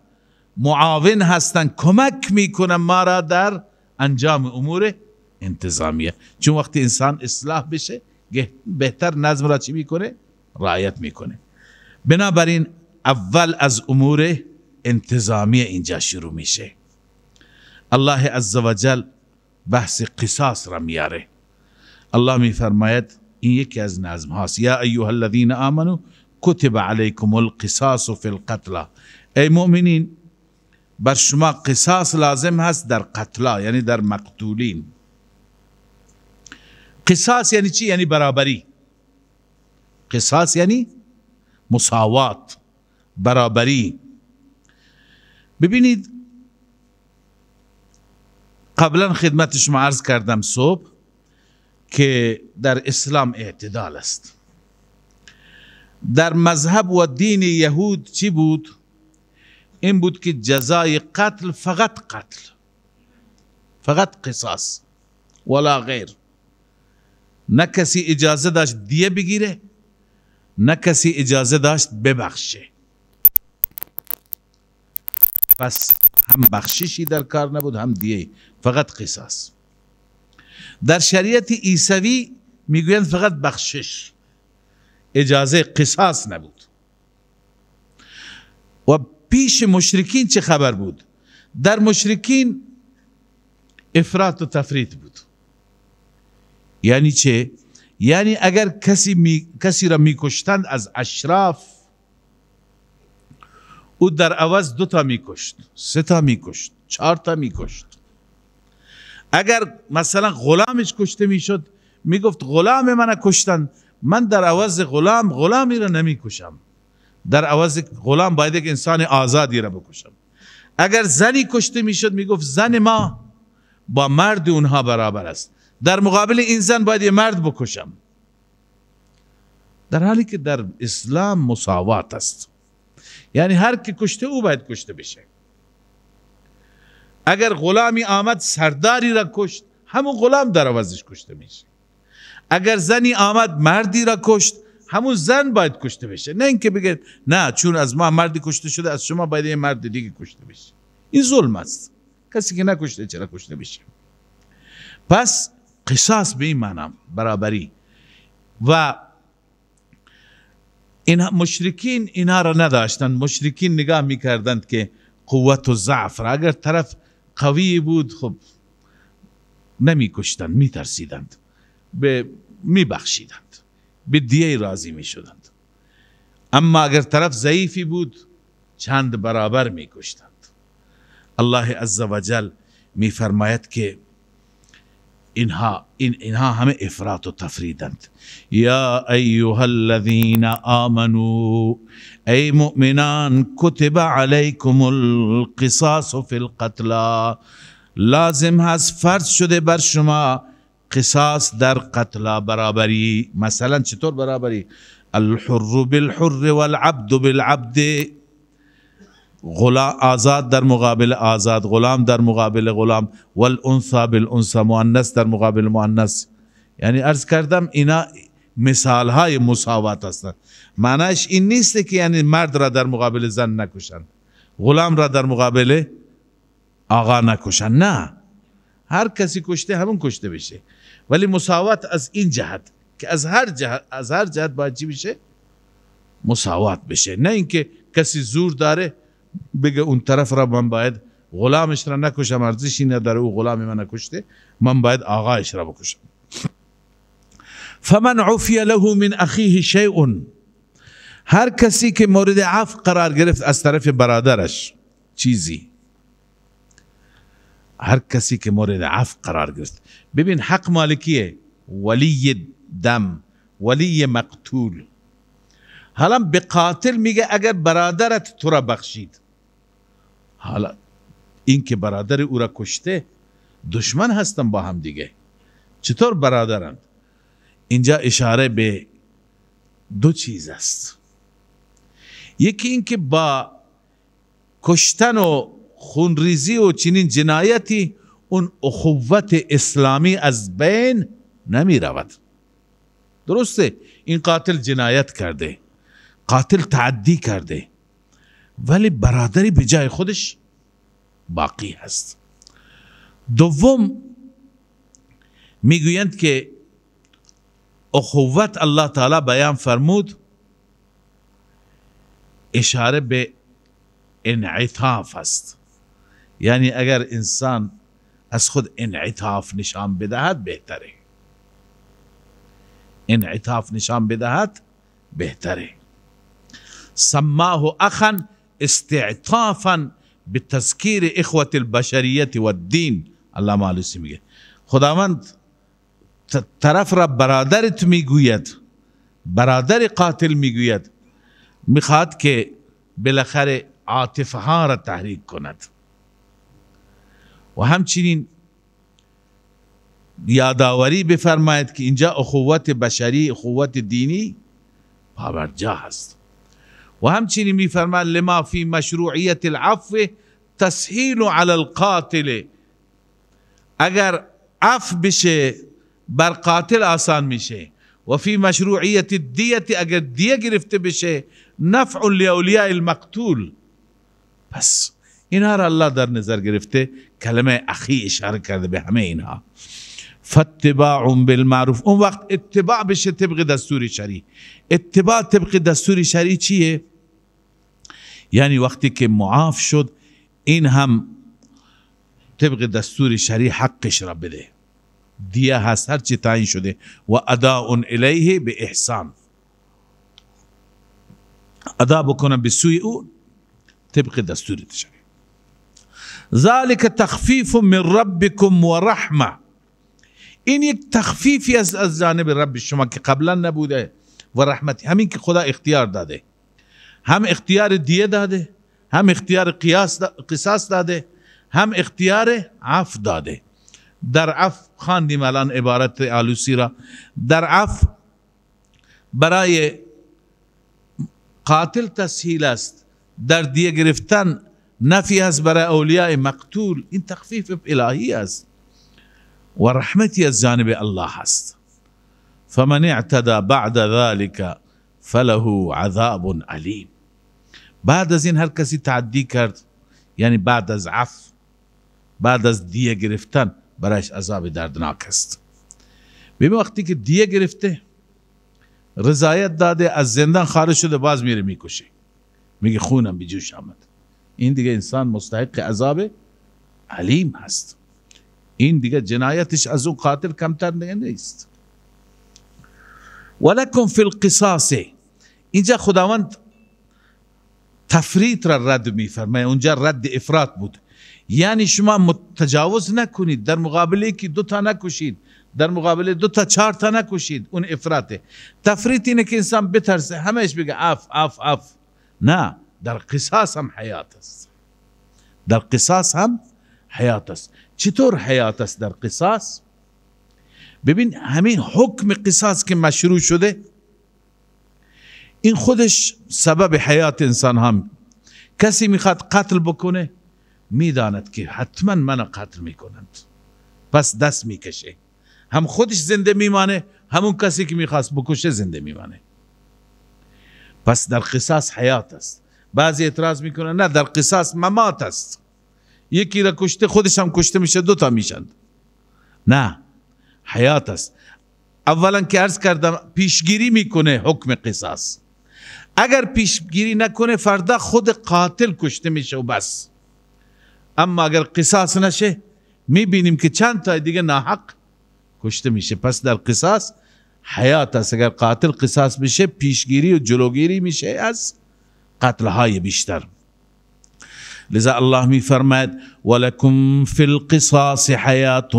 Speaker 1: معاون هستند، کمک میکنند ما را در انجام امور انتظامیه. چون وقتی انسان اصلاح بشه بهتر نظم را چی میکنه؟ رعایت میکنه. بنابراین اول از امور انتظامیه اینجا شروع میشه. الله عزوجل بحث قصاص را میاره. الله میفرماید این یکی از نظم هاست. یا ایها الذین آمنوا کتب علیکم القصاص فی القتلى. ای مؤمنین بر شما قصاص لازم هست در قتلا، یعنی در مقتولین. قصاص یعنی چی؟ یعنی برابری. قصاص یعنی مساوات، برابری. ببینید قبلا خدمت شما عرض کردم صبح که در اسلام اعتدال است. در مذهب و دین یهود چی بود؟ این بود که جزای قتل فقط قتل، فقط قصاص ولا غیر. نه کسی اجازه داشت دیه بگیره، نه کسی اجازه داشت ببخشه. پس هم بخششی در کار نبود هم دیه، فقط قصاص. در شریعت عیسوی میگویند فقط بخشش، اجازه قصاص نبود. و پیش مشرکین چه خبر بود؟ در مشرکین افراط و تفریط بود. یعنی چه؟ یعنی اگر کسی را میکشتند از اشراف، او در عوض 2 تا میکشت، 3 تا میکشت، 4 تا میکشت. اگر مثلا غلامش کشته میشد میگفت غلام من کشتن، من در عوض غلامی را نمیکشم، در عوض غلام باید یک انسان آزادی را بکشم. اگر زنی کشته میشد میگفت زن ما با مرد اونها برابر است، در مقابل این زن باید یه مرد بکشم. در حالی که در اسلام مساوات است، یعنی هر کی کشته او باید کشته بشه. اگر غلامی آمد سرداری را کشت، همون غلام در عوضش کشته میشه. اگر زنی آمد مردی را کشت، همون زن باید کشته بشه. نه اینکه بگه نه چون از ما مردی کشته شده از شما باید یه مرد دیگه کشته بشه. این ظلم است. کسی که نکشته چرا کشته بشه؟ پس قصاص به این معنی برابری. و این مشرکین اینا را نداشتند. مشرکین نگاه میکردند که قوت و ضعف را، اگر طرف قوی بود خب نمیکشتند، میترسیدند، میبخشیدند، به دیه راضی میشدند. اما اگر طرف ضعیفی بود چند برابر میکشتند. الله عزوجل میفرماید که اینها همه افراط و تفریدند. یا ایها الذین آمنوا، ای مؤمنان، کتب علیکم القصاص فی القتلا، لازم هست، فرض شده بر شما قصاص در قتلا، برابری. مثلا چطور برابری؟ الحر بالحر والعبد بالعبد، آزاد در مقابل آزاد، غلام در مقابل غلام، والانثى بالانثى، مؤنث در مقابل مؤنث. یعنی عرض کردم اینا مثال های مساوات هستند. معنیش این نیست که یعنی مرد را در مقابل زن نکشند، غلام را در مقابل آقا نکشند، نه، هر کسی کشته همون کشته بشه، ولی مساوات از این جهت که از هر جهت باید چی بشه؟ مساوات بشه. نه اینکه کسی زور داره بگه اون طرف را من باید غلامش را نکشم، ارزشی نداره او غلام من نکشته، من باید آقایش را بکشم. فمن عفی له من اخیه شیء، هر کسی که مورد عفو قرار گرفت از طرف برادرش چیزی، هر کسی که مورد عفو قرار گرفت. ببین حق مالکیه، ولی دم، ولی مقتول. حالا به قاتل میگه اگر برادرت تو را بخشید، حالا این که برادر او را کشته دشمن هستن با هم دیگه، چطور برادرند؟ اینجا اشاره به دو چیز است. یکی این که با کشتن و خونریزی و چنین جنایتی اون اخوت اسلامی از بین نمی رود. درسته این قاتل جنایت کرده، قاتل تعدی کرده، ولی برادری به جای خودش باقی هست. دوم میگویند که اخوت الله تعالی بیان فرمود اشاره به انعطاف است. یعنی اگر انسان از خود انعطاف نشان بدهد بهتره، انعطاف نشان بدهد بهتره. سماه اخا استعطافا بتذکیر اخوة البشریت و الدین. الله معلوسی میگه خداوند طرف را برادرت میگوید، برادر قاتل میگوید، میخواد که بالاخره عاطفه ها را تحریک کند و همچنین یادآوری بفرماید که اینجا اخوت بشری، اخوت دینی پابرجا هست. و همچنین میفرماید لما فی مشروعیت العفو تسهیل علی القاتل، اگر عفو بشه بر قاتل آسان میشه. و فی مشروعیت الدیت، اگر دیه گرفته بشه نفع لاولیاء المقتول. پس اینها را الله در نظر گرفته، کلمه اخی اشاره کرده به همه اینها. فاتباع بالمعروف، اون وقت اتباع بشه طبق دستور شرعی. اتباع طبق دستور شرعی چیه؟ یعنی وقتی که معاف شد این هم طبق دستور شرعی حقش را بده، دیه هست هر چی تعیین شده. و اداء الیه به احسان، ادا بکنم به سوی او طبق دستور شرعی. ذالک تخفیف من ربکم و رحمه، این یک تخفیفی از جانب رب شما که قبلا نبوده، و رحمتی، همین که خدا اختیار داده، هم اختیار دیه داده، هم اختیار قصاص داده، هم اختیار عفو داده. در عفو خواندیم الان عبارت آلوسی را، در عفو برای قاتل تسهیل است، در دیه گرفتن نفی است برای اولیاء مقتول. این تخفیف الهی است و رحمتی از جانب الله هست. فمن اعتدى بعد ذلك فله عذاب علیم، بعد از این هر کسی تعدی کرد، یعنی بعد از عفو، بعد از دیه گرفتن، برایش عذاب دردناک است. ببین وقتی که دیه گرفته رضایت داده، از زندان خارج شده، باز میره میکشه، میگه خونم به جوش آمد. این دیگه انسان مستحق عذاب علیم هست. این دیگه جنایتش از اون قاتل کمتر نیست. ولکم فی القصاص، اینجا خداوند تفریط را رد میفرماید، اونجا رد افراط بود. یعنی شما تجاوز نکنید، در مقابله که 2 تا نکشید، در مقابله 2 تا 4 تا نکشید، اون افراطه. تفریط اینه که انسان بترسه، همش بگه اف اف اف. نه، در قصاص هم حیات است. در قصاص هم حیات است. چطور حیات است در قصاص؟ ببین همین حکم قصاص که مشروع شده، این خودش سبب حیات انسان هم. کسی میخواد قتل بکنه، میداند که حتما من قتل میکنند، پس دست میکشه، هم خودش زنده میمانه، همون کسی که میخواست بکشه زنده میمانه. پس در قصاص حیات است. بعضی اعتراض میکنن نه، در قصاص ممات است، یکی را کشته خودش هم کشته میشه، 2 تا میشند. نه، حیات است. اولا که عرض کردم پیشگیری میکنه حکم قصاص. اگر پیشگیری نکنه فردا خود قاتل کشته میشه و بس. اما اگر قصاص نشه میبینیم که چند تا دیگه ناحق کشته میشه. پس در قصاص حیات است. اگر قاتل قصاص بشه پیشگیری و جلوگیری میشه از قتلهای بیشتر. لذا الله می فرماید ولکم فی القصاص حیات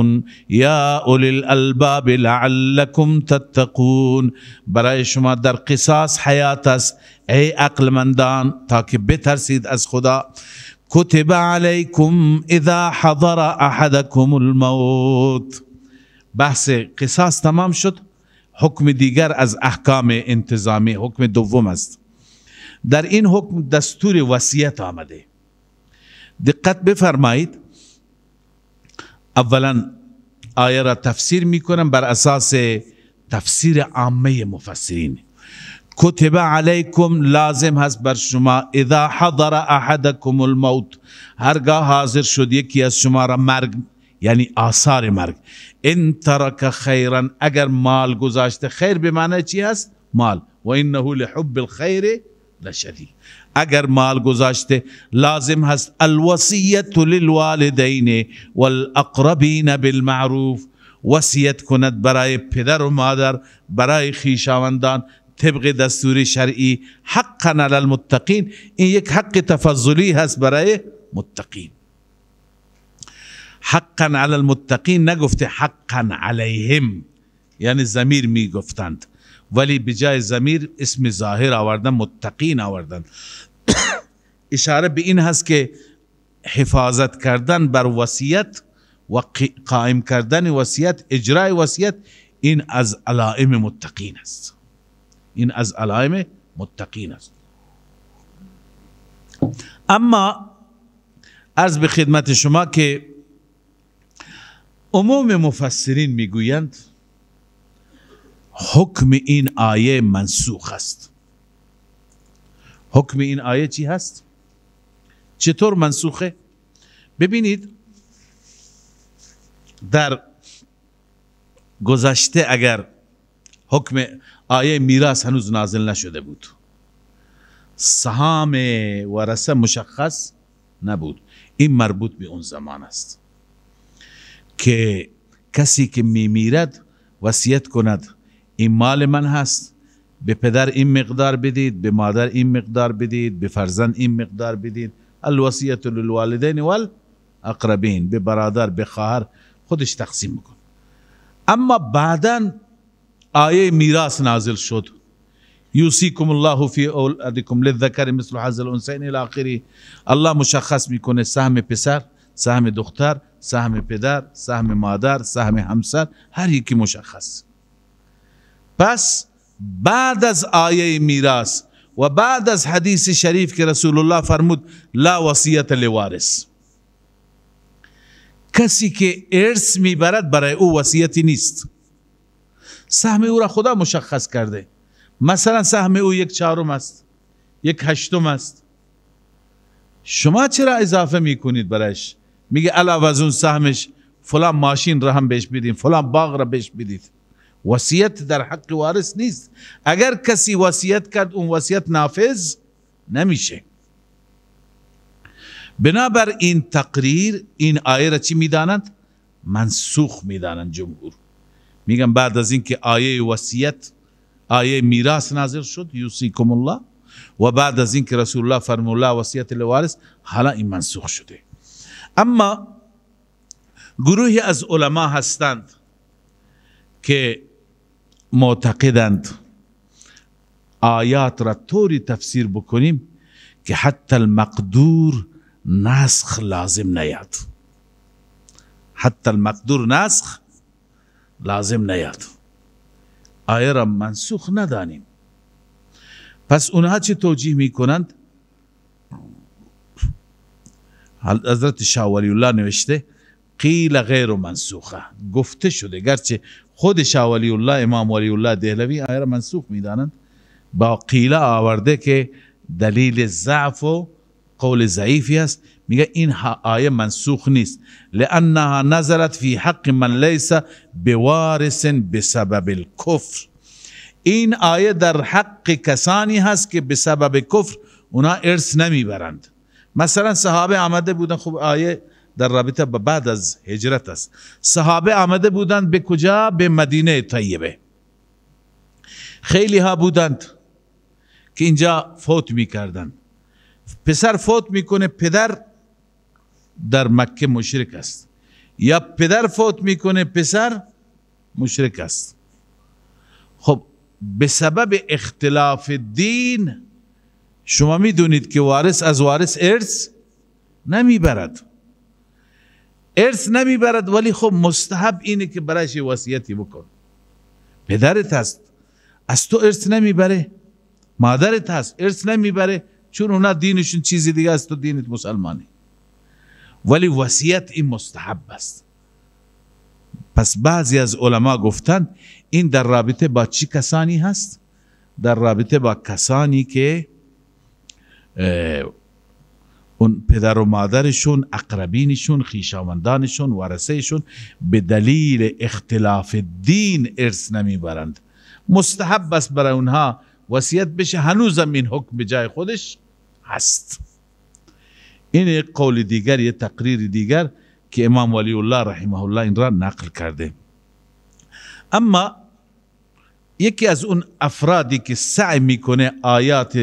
Speaker 1: یا اولی الالباب لعلکم تتقون. برای شما در قصاص حیات است ای عقلمندان، تا که بترسید از خدا. کتب علیکم اذا حضر احدکم الموت. بحث قصاص تمام شد. حکم دیگر از احکام انتظامی، حکم دوم است. در این حکم دستور وصیت آمده. دقت بفرمایید. اولا آیه را تفسیر میکنم بر اساس تفسیر عامه مفسرین. کتب علیکم لازم هست بر شما، اذا حضر احدکم الموت، هرگاه حاضر شد یکی از شما را مرگ، یعنی آثار مرگ. ان ترک خیرا، اگر مال گذاشته، خیر به معنی چی هست؟ مال. و انه لحب الخیر لشدید. اگر مال گذاشته لازم هست الوصیت للوالدین والاقربین بالمعروف، وصیت کند برای پدر و مادر، برای خویشاوندان طبق دستور شرعی. حقا علی المتقین، این یک حق تفضلی هست برای متقین. حقا علی المتقین نگفته حقا علیهم، یعنی ضمیر می گفتند، ولی بجای ضمیر اسم ظاهر آوردن، متقین آوردن. اشاره به این هست که حفاظت کردن بر وصیت و قائم کردن وصیت، اجرای وصیت، این از علائم متقین است. این از علائم متقین است. اما عرض به خدمت شما که عموم مفسرین میگویند حکم این آیه منسوخ است. حکم این آیه چی هست؟ چطور منسوخه؟ ببینید در گذشته اگر حکم آیه میراث هنوز نازل نشده بود، سهام ورثه مشخص نبود، این مربوط به اون زمان است که کسی که میمیرد وصیت کند این مال من هست، به پدر این مقدار بدید، به مادر این مقدار بدید، به فرزند این مقدار بدید. الوصیت للوالدین والاقربین، به برادر به خواهر خودش تقسیم بکن. اما بعداً آیه میراث نازل شد، یوصیکم الله فی اولادکم للذکر مثل حظ الانثیین الی آخره. الله مشخص میکنه سهم پسر، سهم دختر، سهم پدر، سهم مادر، سهم همسر، هر یکی مشخص. پس بعد از آیه میراث و بعد از حدیث شریف که رسول الله فرمود لا وصیت لوارث، کسی که ارث میبرد برای او وصیتی نیست. سهم او را خدا مشخص کرده. مثلا سهم او 1/4 است، 1/8 است. شما چرا اضافه میکنید برایش؟ میگه علاوه از اون سهمش فلان ماشین را هم بهش بدید، فلان باغ را بهش بدید. وصیت در حق وارث نیست. اگر کسی وصیت کرد اون وصیت نافذ نمیشه. بنابر این تقریر این آیه را چی میدانند؟ منسوخ میدانند. جمهور میگن بعد از اینکه آیه وصیت، آیه میراث نازل شد یوصیکم الله، و بعد از اینکه رسول الله فرمود الله وصیت لوارث، حالا این منسوخ شده. اما گروهی از علما هستند که معتقدند آیات را طوری تفسیر بکنیم که حتی المقدور نسخ لازم نیاد. حتی المقدور نسخ لازم نیاد. آیه را منسوخ ندانیم. پس اونها چه توجیه میکنند؟ حضرت شاه ولی الله نوشته قیل غیر منسوخه، گفته شده. گرچه خود شاه ولی الله، امام ولی الله دهلوی آیه را منسوخ میدانند، با قیله آورده که دلیل ضعف و قول ضعیفی است. میگه این آیه منسوخ نیست، لانها نزلت فی حق من لیس بوارث بسبب الکفر. این آیه در حق کسانی هست که به سبب کفر اونا ارث نمیبرند. مثلا صحابه آمده بودن، خب آیه در رابطه با بعد از هجرت است. صحابه آمده بودند به کجا؟ به مدینه طیبه. خیلی ها بودند که اینجا فوت میکردند. پسر فوت میکنه، پدر در مکه مشرک است، یا پدر فوت میکنه پسر مشرک است. خب به سبب اختلاف دین شما میدونید که وارث از وارث ارث نمیبرد. ارث نمیبرد، ولی خب مستحب اینه که برایش وصیتی بکن. پدرت هست از تو ارث نمیبره، مادرت هست ارث نمیبره، چون اونا دینشون چیزی دیگه است، تو دینت مسلمانی، ولی وصیت این مستحب است. پس بعضی از علما گفتن این در رابطه با چی کسانی هست؟ در رابطه با کسانی که اون پدر و مادرشون، اقربینشون، خویشاوندانشون، ورثهشون به دلیل اختلاف دین ارث نمیبرند. مستحب است برای اونها وصیت بشه، هنوزم این حکم به جای خودش هست. این یک قول دیگر، یک تقریر دیگر که امام ولی الله رحمه الله این را نقل کرده. اما یکی از اون افرادی که سعی میکنه آیات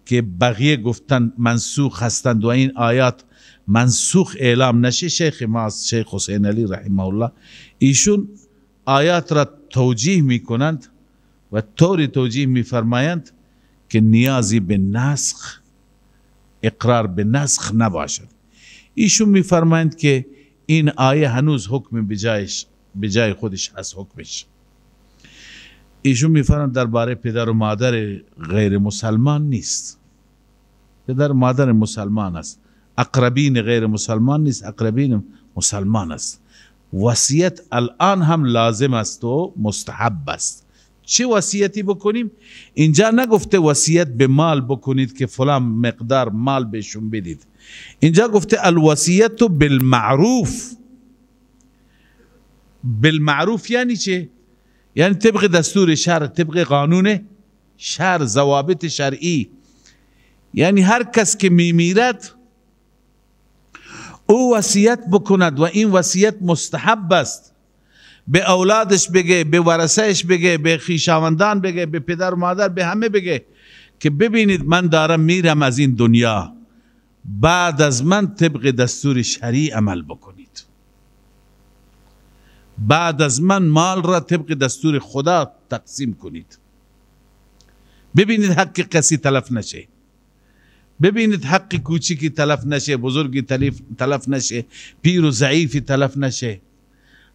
Speaker 1: که بقیه گفتن منسوخ هستند و این آیات منسوخ اعلام نشه، شیخ ما شیخ حسین علی رحمه الله، ایشون آیات را توجیه میکنند و طوری توجیه میفرمایند که نیازی به نسخ، اقرار به نسخ نباشد. ایشون میفرمایند که این آیه هنوز حکم به جای خودش هست حکمش. ایشون میفرمایند درباره پدر و مادر غیر مسلمان نیست، پدر و مادر مسلمان است. اقربین غیر مسلمان نیست، اقربین مسلمان است. وصیت الان هم لازم است و مستحب است. چه وصیتی بکنیم؟ اینجا نگفته وصیت به مال بکنید که فلان مقدار مال بهشون بدید. اینجا گفته الوصیت بالمعروف. بالمعروف یعنی چه؟ یعنی طبق دستور شرع، طبق قانون شرع، ضوابط شرعی. یعنی هر کس که میمیرد او وصیت بکند و این وصیت مستحب است. به اولادش بگه، به ورثهش بگه، به خویشاوندان بگه، به پدر و مادر، به همه بگه که ببینید من دارم میرم از این دنیا، بعد از من طبق دستور شرعی عمل بکنید. بعد از من مال را طبق دستور خدا تقسیم کنید. ببینید حق کسی تلف نشه، ببینید حق کوچیکی تلف نشه، بزرگی تلف نشه، پیر و ضعیفی تلف نشه،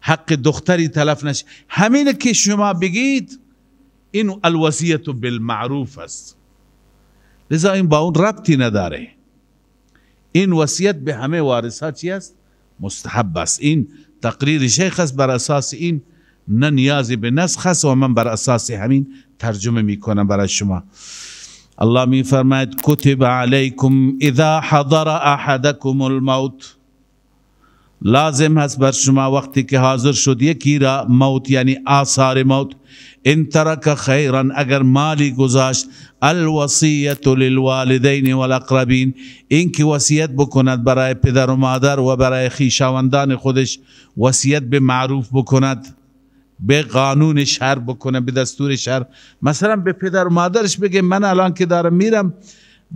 Speaker 1: حق دختری تلف نشه. همینه که شما بگید این الوصیت بالمعروف است. لذا این با اون ربطی نداره. این وصیت به همه وارثا چی است؟ مستحب است. این تقریر شیخ است، بر اساس این نه نیازی به نسخ است و من بر اساس همین ترجمه میکنم برای شما. الله می فرماید کتب علیکم اذا حضر احدکم الموت لازم هست بر شما وقتی که حاضر شد یکی را موت یعنی آثار موت، ان ترک خیرا اگر مالی گذاشت، الوصیت للوالدین والاقربین، این که وصیت بکند برای پدر و مادر و برای خویشاوندان خودش، وصیت به معروف بکند، به قانون شهر بکنه، به دستور شهر. مثلا به پدر و مادرش بگه من الان که دارم میرم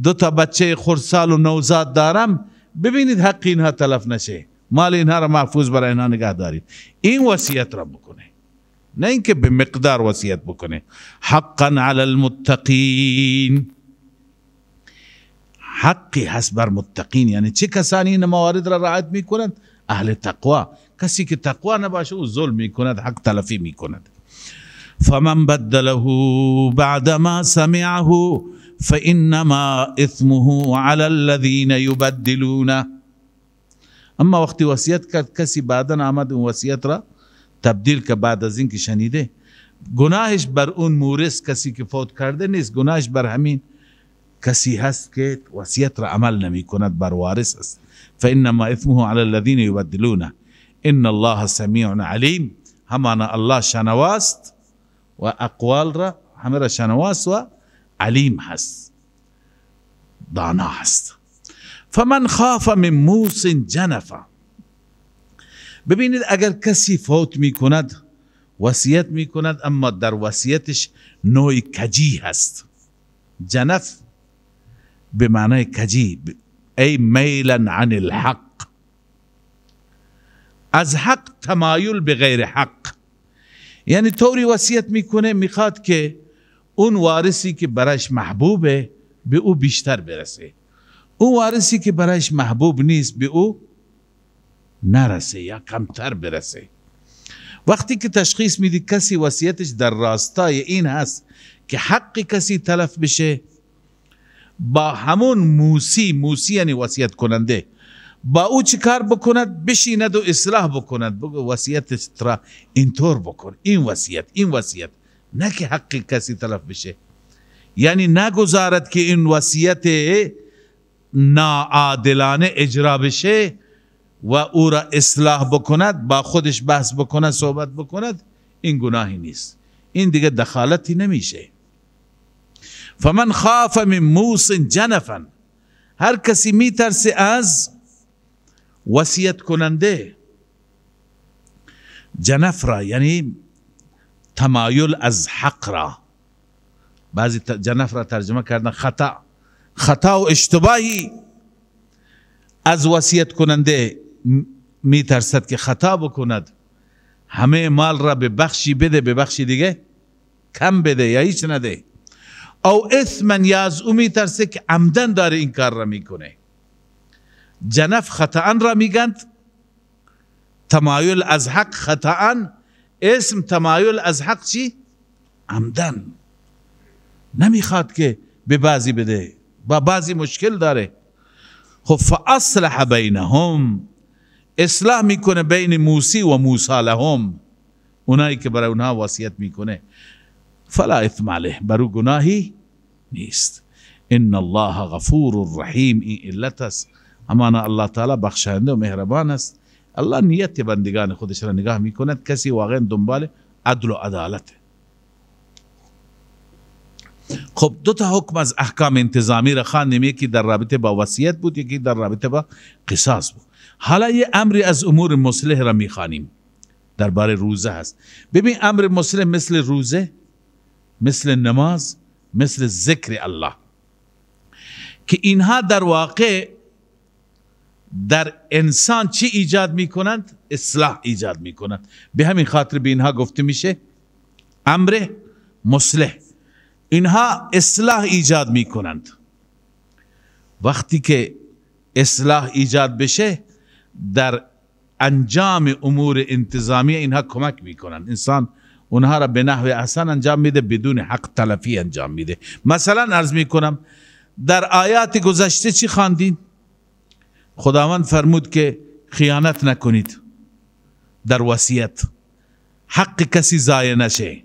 Speaker 1: 2 بچه خردسال و نوزاد دارم، ببینید حق اینها تلف نشه، مال اینها را محفوظ برای اینها نگه دارید. این وصیت را بکنه، نه اینکه به مقدار وصیت بکنه. حقا علی المتقین، حقی هست بر متقین. یعنی چه کسانی این موارد را رعایت میکنند؟ اهل تقوا. کسی که تقوا نباشه او ظلم میکند، حق تلفی میکند. فمن بدله بعد ما سمعه فانما اثمه علی الذین یبدلونه. اما وقتی وصیت کرد کسی بعدا آمد اون وصیت را تبدیل که بعد از این که شنیده، گناهش بر اون مورث کسی که فوت کرده نیست، گناهش بر همین کسی هست که وصیت را عمل نمی کند، بر وارث است. فانما اثمه علی الذین یبدلونه ان الله سمیع علیم. همانا الله شنواست و اقوال را همه را شنواست و علیم هست، دانا هست. فمن خاف من موص جنفا. ببینید اگر کسی فوت می کند، وصیت می کند، اما در وصیتش نوع کجی هست. جنف به معنای کجی، ای میلا عن الحق، از حق تمایل به غیر حق. یعنی طوری وصیت میکنه میخواد که اون وارثی که برایش محبوبه به او بیشتر برسه، اون وارثی که برایش محبوب نیست به او نرسه یا کمتر برسه. وقتی که تشخیص میدی کسی وصیتش در راستای این هست که حق کسی تلف بشه، با همون موسی یعنی وصیت کننده، با او چی کار بکند؟ بشیند و اصلاح بکند، بگو وصیت را اینطور بکن، این وصیت، نه که حق کسی تلف بشه. یعنی نگذارد که این وصیت ناعادلانه اجرا بشه و او را اصلاح بکند، با خودش بحث بکند، صحبت بکند. این گناهی نیست، این دیگه دخالتی نمیشه. فمن خاف من موص جنفا، هر کسی میترسه از وصیت کننده جنف را، یعنی تمایل از حق را. بعضی جنف را ترجمه کردن خطا و اشتباهی از وصیت کننده میترسد که خطا بکند، همه مال را به بخشی بده، به بخشی دیگه کم بده یا هیچ نده. او اثمن، یا از او میترسه که عمدن داره این کار را میکنه. جنف خطا را میگند، تمایل از حق خطا، اسم تمایل از حق چی؟ عمدن. نمیخواد که به بعضی بده، با بعضی مشکل داره. خب فاصلح بینهم، اصلاح میکنه بین موسی و موسی لهم، اونایی که برای اونها وصیت میکنه. فلا اثم علیه، برو گناهی نیست. ان الله غفور رحیم، این علت است. همانا الله تعالی بخشنده و مهربان است. الله نیت بندگان خودش را نگاه میکند، کسی واقعا دنبال عدل و عدالت. خب 2 حکم از احکام انتظامی را خواندیم، یکی در رابطه با وصیت بود، یکی در رابطه با قصاص بود. حالا یه امری از امور مصلح را میخوانیم، درباره روزه هست. ببین امر مصلح مثل روزه، مثل نماز، مثل ذکر الله، که اینها در واقع در انسان چی ایجاد میکنند؟ اصلاح ایجاد میکنند. به همین خاطر به اینها گفته میشه امر مصلح. اینها اصلاح ایجاد میکنند. وقتی که اصلاح ایجاد بشه در انجام امور انتظامی اینها کمک میکنند. انسان اونها را به نحو احسن انجام میده، بدون حق تلفی انجام میده. مثلا عرض میکنم در آیات گذشته چی خواندین؟ خداوند فرمود که خیانت نکنید در وصیت، حق کسی ضایع نشه،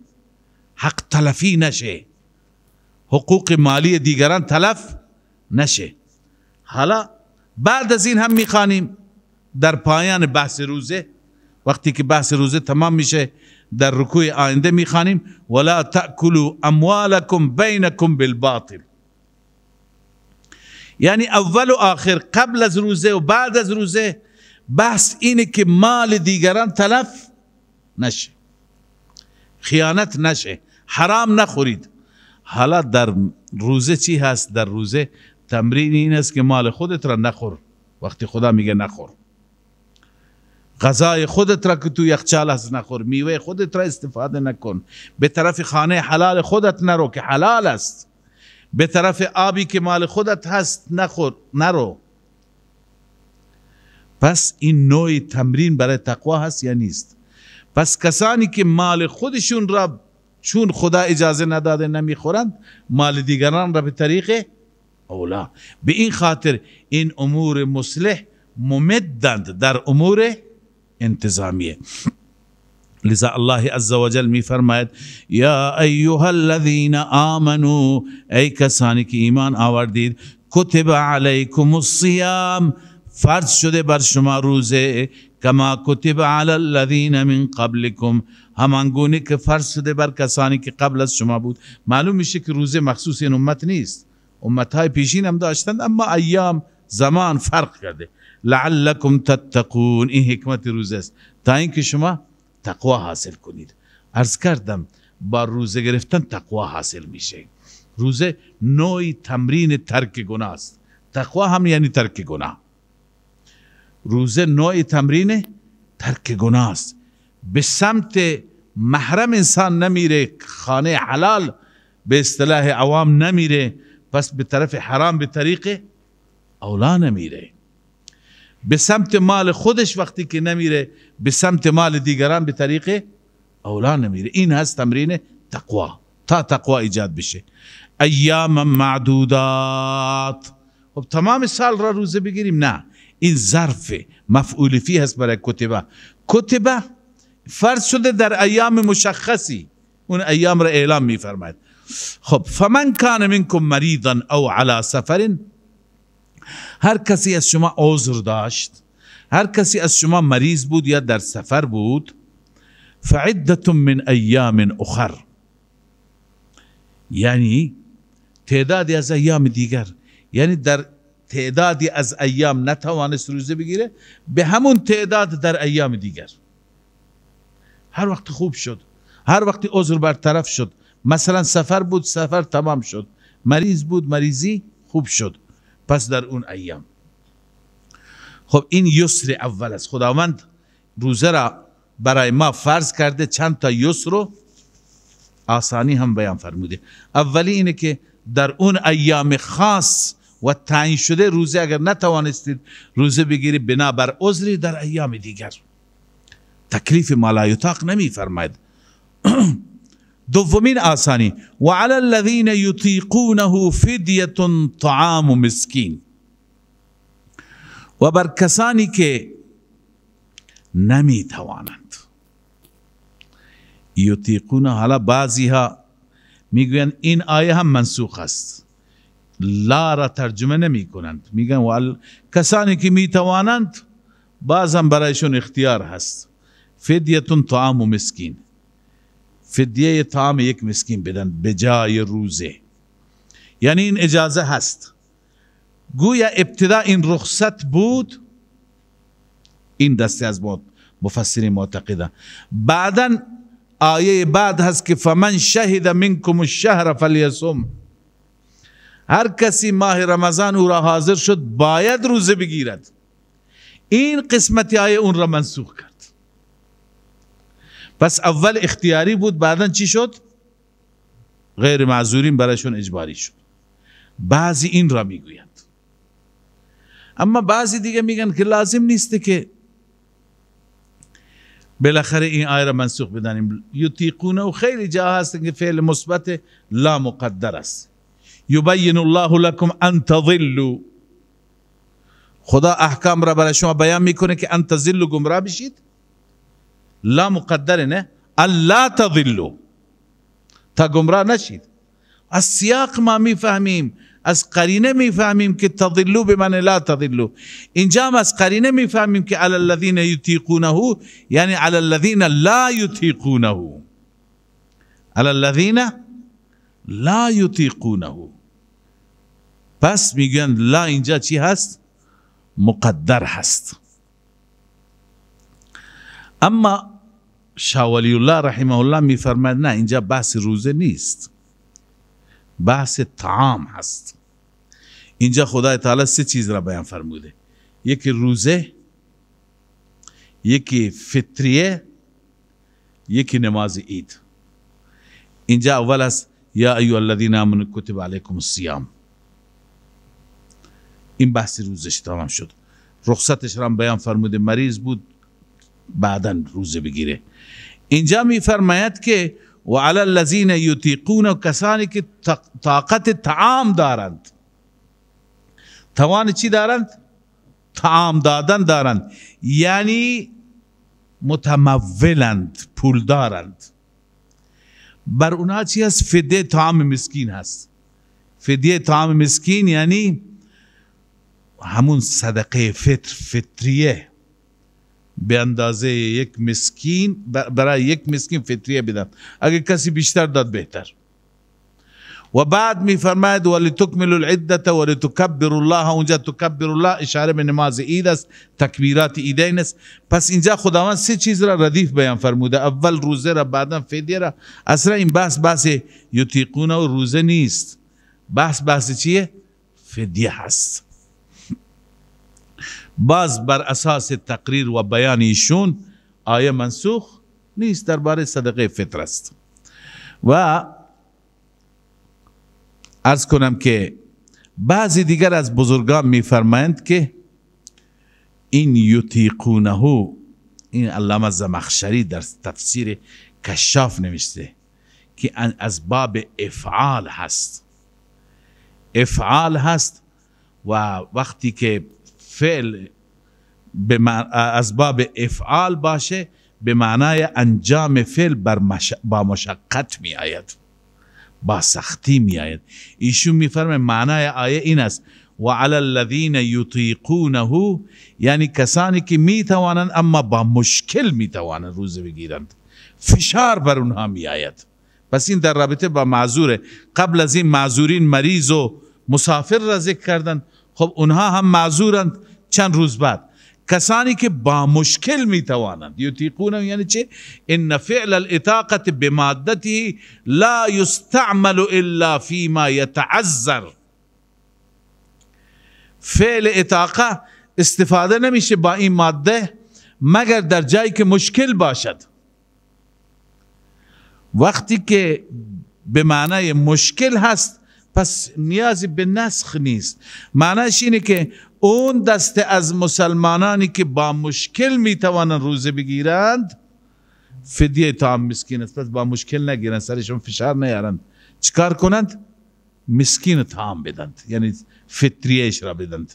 Speaker 1: حق تلفی نشه، حقوق مالی دیگران تلف نشه. حالا بعد از این هم میخوانیم در پایان بحث روزه، وقتی که بحث روزه تمام میشه در رکوع آینده میخوانیم ولا تأکلوا اموالکم بینکم بالباطل. یعنی اول و آخر، قبل از روزه و بعد از روزه، بحث اینه که مال دیگران تلف نشه، خیانت نشه، حرام نخورید. حالا در روزه چی هست؟ در روزه تمرین این است که مال خودت را نخور. وقتی خدا میگه نخور، غذای خودت را که تو یخچال هست نخور، میوه خودت را استفاده نکن، به طرف خانه حلال خودت نرو که حلال است، به طرف آبی که مال خودت هست نرو. پس این نوع تمرین برای تقوا هست یا نیست؟ پس کسانی که مال خودشون را چون خدا اجازه نداده نمیخورند، مال دیگران را به طریق اولا. به این خاطر این امور مصلح ممدند در امور انتظامیه. لذا الله عز وجل می فرماید یا ایها الذین آمنوا، ای کسانی که ایمان آوردید، کتب علیکم الصیام، فرض شده بر شما روزه، کما کتب علی الذین من قبلکم، همان گونه که فرض شده بر کسانی که قبل از شما بود. معلوم میشه که روزه مخصوص این امت نیست، امتهای پیشین هم داشتند، اما ایام زمان فرق کرده. لعلکم تتقون، این حکمت روزه است تا اینکه شما تقوا حاصل کنید. عرض کردم با روزه گرفتن تقوا حاصل میشه. روزه نوعی تمرین ترک گناه است. تقوا هم یعنی ترک گناه. روزه نوعی تمرین ترک گناه است. به سمت محرم انسان نمیره، خانه حلال به اصطلاح عوام نمیره، پس به طرف حرام به طریق اولا نمیره. به سمت مال خودش وقتی که نمیره، به سمت مال دیگران به طریق اولا نمیره. این هست تمرین تقوا، تا تقوا ایجاد بشه. ایام معدودات. خب تمام سال را روزه بگیریم؟ نه، این ظرف مفعول فی هست برای کتبه. کتبه فرض شده در ایام مشخصی، اون ایام را اعلام میفرماید. خب فمن کان منکم مریضا او علی سفر، هر کسی از شما عذر داشت، هر کسی از شما مریض بود یا در سفر بود، فعدت من ایام اخر، یعنی تعدادی از ایام دیگر، یعنی در تعدادی از ایام نتوانست روزه بگیره، به همون تعداد در ایام دیگر. هر وقت خوب شد، هر وقت عذر برطرف شد، مثلا سفر بود، سفر تمام شد، مریض بود، مریضی خوب شد، پس در اون ایام. خب این یسر اول است. خداوند روزه را برای ما فرض کرده، چند تا یسر رو آسانی هم بیان فرموده. اولی اینه که در اون ایام خاص و تعیین شده روزه اگر نتوانستید روزه بگیری بنابر عذری، در ایام دیگر تکلیف ما لا یطاق نمی فرماید. دومین آسانی، وعلى الذین یطیقونه فدیه طعام مسکین، و بر کسانی که نمی توانند. یطیقونه، حالا بعضی ها میگویند این آیه هم منسوخ است، لا را ترجمه نمی کنند، میگن کسانی که می توانند بعضم برایشون اختیار هست. فدیه طعام مسکین، فدیه طعام یک مسکین بدن به جای روزه، یعنی این اجازه هست. گویا ابتدا این رخصت بود، این دسته از مفسرین معتقدن. بعدا آیه بعد هست که فمن شهد منکم الشهر فلیصم، هر کسی ماه رمضان او را حاضر شد باید روزه بگیرد. این قسمت آیه اون را منسوخ کرد. پس اول اختیاری بود، بعدا چی شد؟ غیر معذورین برایشون اجباری شد. بعضی این را میگویند، اما بعضی دیگه میگن که لازم نیسته که بالاخره این آیه را منسوخ بدانیم. یطیقونه و خیلی جا هست که فعل مثبت لا مقدر است. یبین الله لکم ان تضلوا، خدا احکام را برای شما بیان میکنه که ان تضلوا، گمراه بشید. لا مقدر نه، الا تضلوا، تا گمراه نشید. از سیاق ما میفهمیم از قرینه میفهمیم که تضلوا بمعنی لا تضلوا. اینجا هم از قرینه میفهمیم که علی الذین یطیقونه یعنی علی الذین لا یطیقونه، علی الذین لا یطیقونه. پس میگن لا اینجا چی هست؟ مقدر هست. اما شاه ولی الله رحمه الله میفرماید نه، اینجا بحث روزه نیست، بحث طعام هست. اینجا خدای تعالی سه چیز را بیان فرموده، یکی روزه، یکی فطریه، یکی نماز عید. اینجا اول است یا ایها الذین آمنوا کتب علیکم الصیام، این بحث روزش تمام شد. رخصتش را بیان فرموده، مریض بود بعدا روزه بگیره. اینجا میفرماید که و علی الذین یطیقون، کسانی که طاقت طعام دارند. توان چی دارند؟ طعام دادن دارند، یعنی متمولند، پول دارند. بر اونها چی هست؟ فدیه طعام مسکین هست. فدیه طعام مسکین یعنی همون صدقه فطریه، به اندازه یک مسکین، برای یک مسکین فطریه بدن. اگر کسی بیشتر داد بهتر. و بعد می فرماید ولتکملوا العدة ولتکبروا الله. اونجا تکبر الله اشاره به نماز عید است، تکبیرات عیدین است. پس اینجا خداوند سه چیز را ردیف بیان فرموده، اول روزه را، بعدا فدیه را. اصلا این بحث یطیقونه و روزه نیست، بحث چیه؟ فدیه هست. باز بر اساس تقریر و بیان ایشون آیه منسوخ نیست، درباره صدقه فطر است. و عرض کنم که بعضی دیگر از بزرگان میفرمایند که این یطیقونه، این علامه زمخشری در تفسیر کشاف نوشته که از باب افعال هست. افعال هست و وقتی که فعل از باب افعال باشه به معنای انجام فعل با مشقت می آید، با سختی می آید. ایشون می فرمه معنای آیه این است و علی الذین یطیقونه، یعنی کسانی که می توانند اما با مشکل می توانند روزه بگیرند، فشار بر اونها می آید. پس این در رابطه با معذوره. قبل از این معذورین مریض و مسافر را ذکر کردند، خب اونها هم معذورند چند روز بعد. کسانی که با مشکل می توانند، یطیقونه یعنی چه؟ ان فعل الاطاقه بمادته لا یستعمل الا فيما يتعذر. فعل اطاقه استفاده نمیشه با این ماده مگر در جایی که مشکل باشد. وقتی که به معنای مشکل هست پس نیازی به نسخ نیست. معنیش اینه که اون دسته از مسلمانانی که با مشکل میتوانند روزه بگیرند فدیه طعام مسکین است. پس با مشکل نگیرند، سرشون فشار نیارند، چیکار کنند؟ مسکین طعام بدند، یعنی فطریهش را بدند،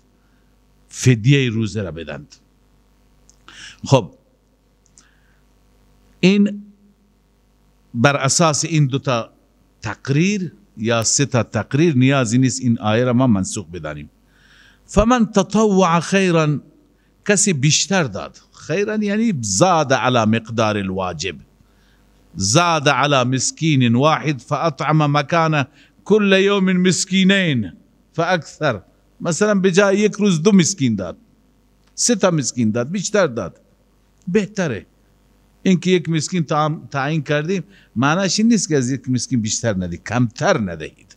Speaker 1: فدیه روزه را بدند. خب این بر اساس این دوتا تقریر یا سه تا تقریر نیازی نیست این آیه را ما منسوخ بدانیم. فمن تطوع خیرا، کسی بیشتر داد، خیرا یعنی زاد على مقدار الواجب، زاد على مسکین واحد فاطعم مکان كل یوم مسکینین فاکثر. مثلا به جای یک روز 2 مسکین داد، 3 تا مسکین داد، بیشتر داد، بهتره. اینکه یک مسکین تعیین کردیم معناش این نیست که از یک مسکین بیشتر ندهید، کمتر ندهید.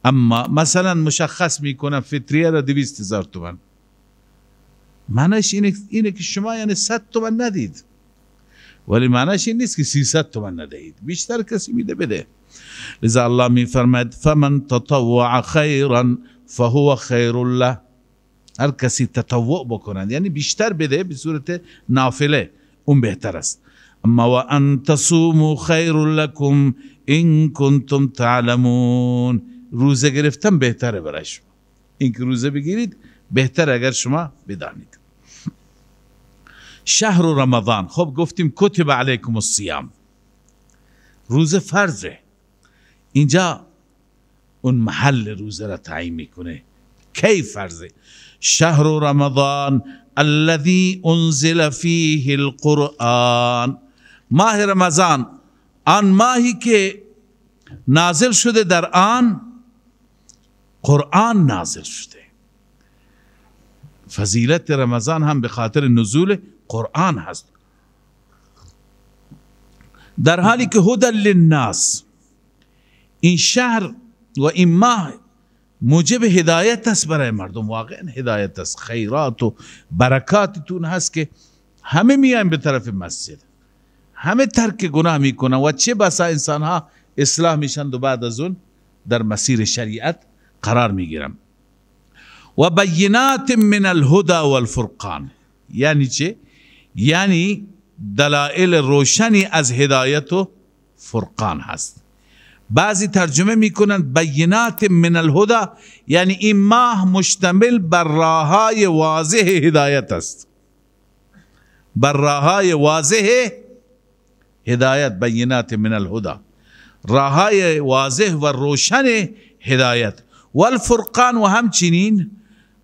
Speaker 1: اما مثلا مشخص میکنم فطریه را 200,000 تومان، معناش اینه که شما یعنی 100 تومان ندید، ولی معناش این نیست که 300 تومان ندهید، بیشتر کسی میده بده. لذا الله میفرماید فمن تطوع خیرا فهو خیر له. هر کسی تطوع بکنند یعنی بیشتر بده به صورت نافله، اون بهتر است. اما و ان تصوموا خیر لكم ان کنتم تعلمون. روزه گرفتن بهتره برای شما، اینکه روزه بگیرید بهتر اگر شما بدانید. شهر رمضان، خب گفتیم کتب علیکم الصیام، روزه فرضه. اینجا اون محل روزه را تعیین میکنه. کی فرضه؟ شهر رمضان الذي انزل فيه القرآن، ماه رمضان آن ماهی که نازل شده در آن قرآن نازل شده. فضیلت رمضان هم به خاطر نزول قرآن هست. در حالی که هدی للناس، این شهر و این ماه موجب هدایت است برای مردم. واقعا هدایت است، خیرات و برکاتتون هست که همه میایم به طرف مسجد، همه ترک گناه میکنن و چه بسا انسان ها اصلاح میشن و بعد از اون در مسیر شریعت قرار میگیرن. و بینات من الهدى والفرقان، یعنی چه؟ یعنی دلائل روشنی از هدایت و فرقان هست. بعضی ترجمه میکنند بینات من الهدى، یعنی این ماه مشتمل بر راههای واضح هدایت است، بر راههای واضح هدایت. بینات من الهدى، راههای واضح و روشن هدایت. والفرقان، و همچنین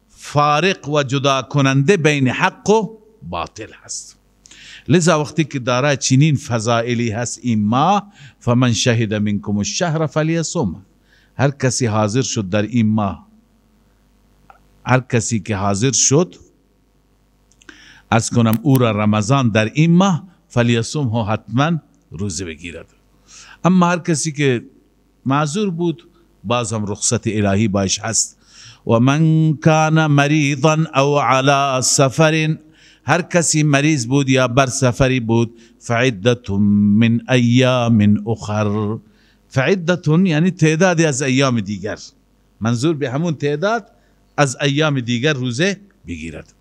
Speaker 1: فارق و جدا کننده بین حق و باطل هست. لذا وقتی که دارای چنین فضائلی هست این ماه، فمن شهد منکم الشهر فلیصم، هر کسی حاضر شد در این ماه، هر کسی که حاضر شد از کنم او را رمضان در این ماه، فلیصم ها، حتما روزه بگیرد. اما هر کسی که معذور بود باز هم رخصت الهی باش هست. و من کان مریضا او علی سفر، هر کسی مریض بود یا بر سفری بود، فعدت من ایام اخر. فعدت یعنی تعدادی از ایام دیگر، منظور به همون تعداد از ایام دیگر روزه بگیرد.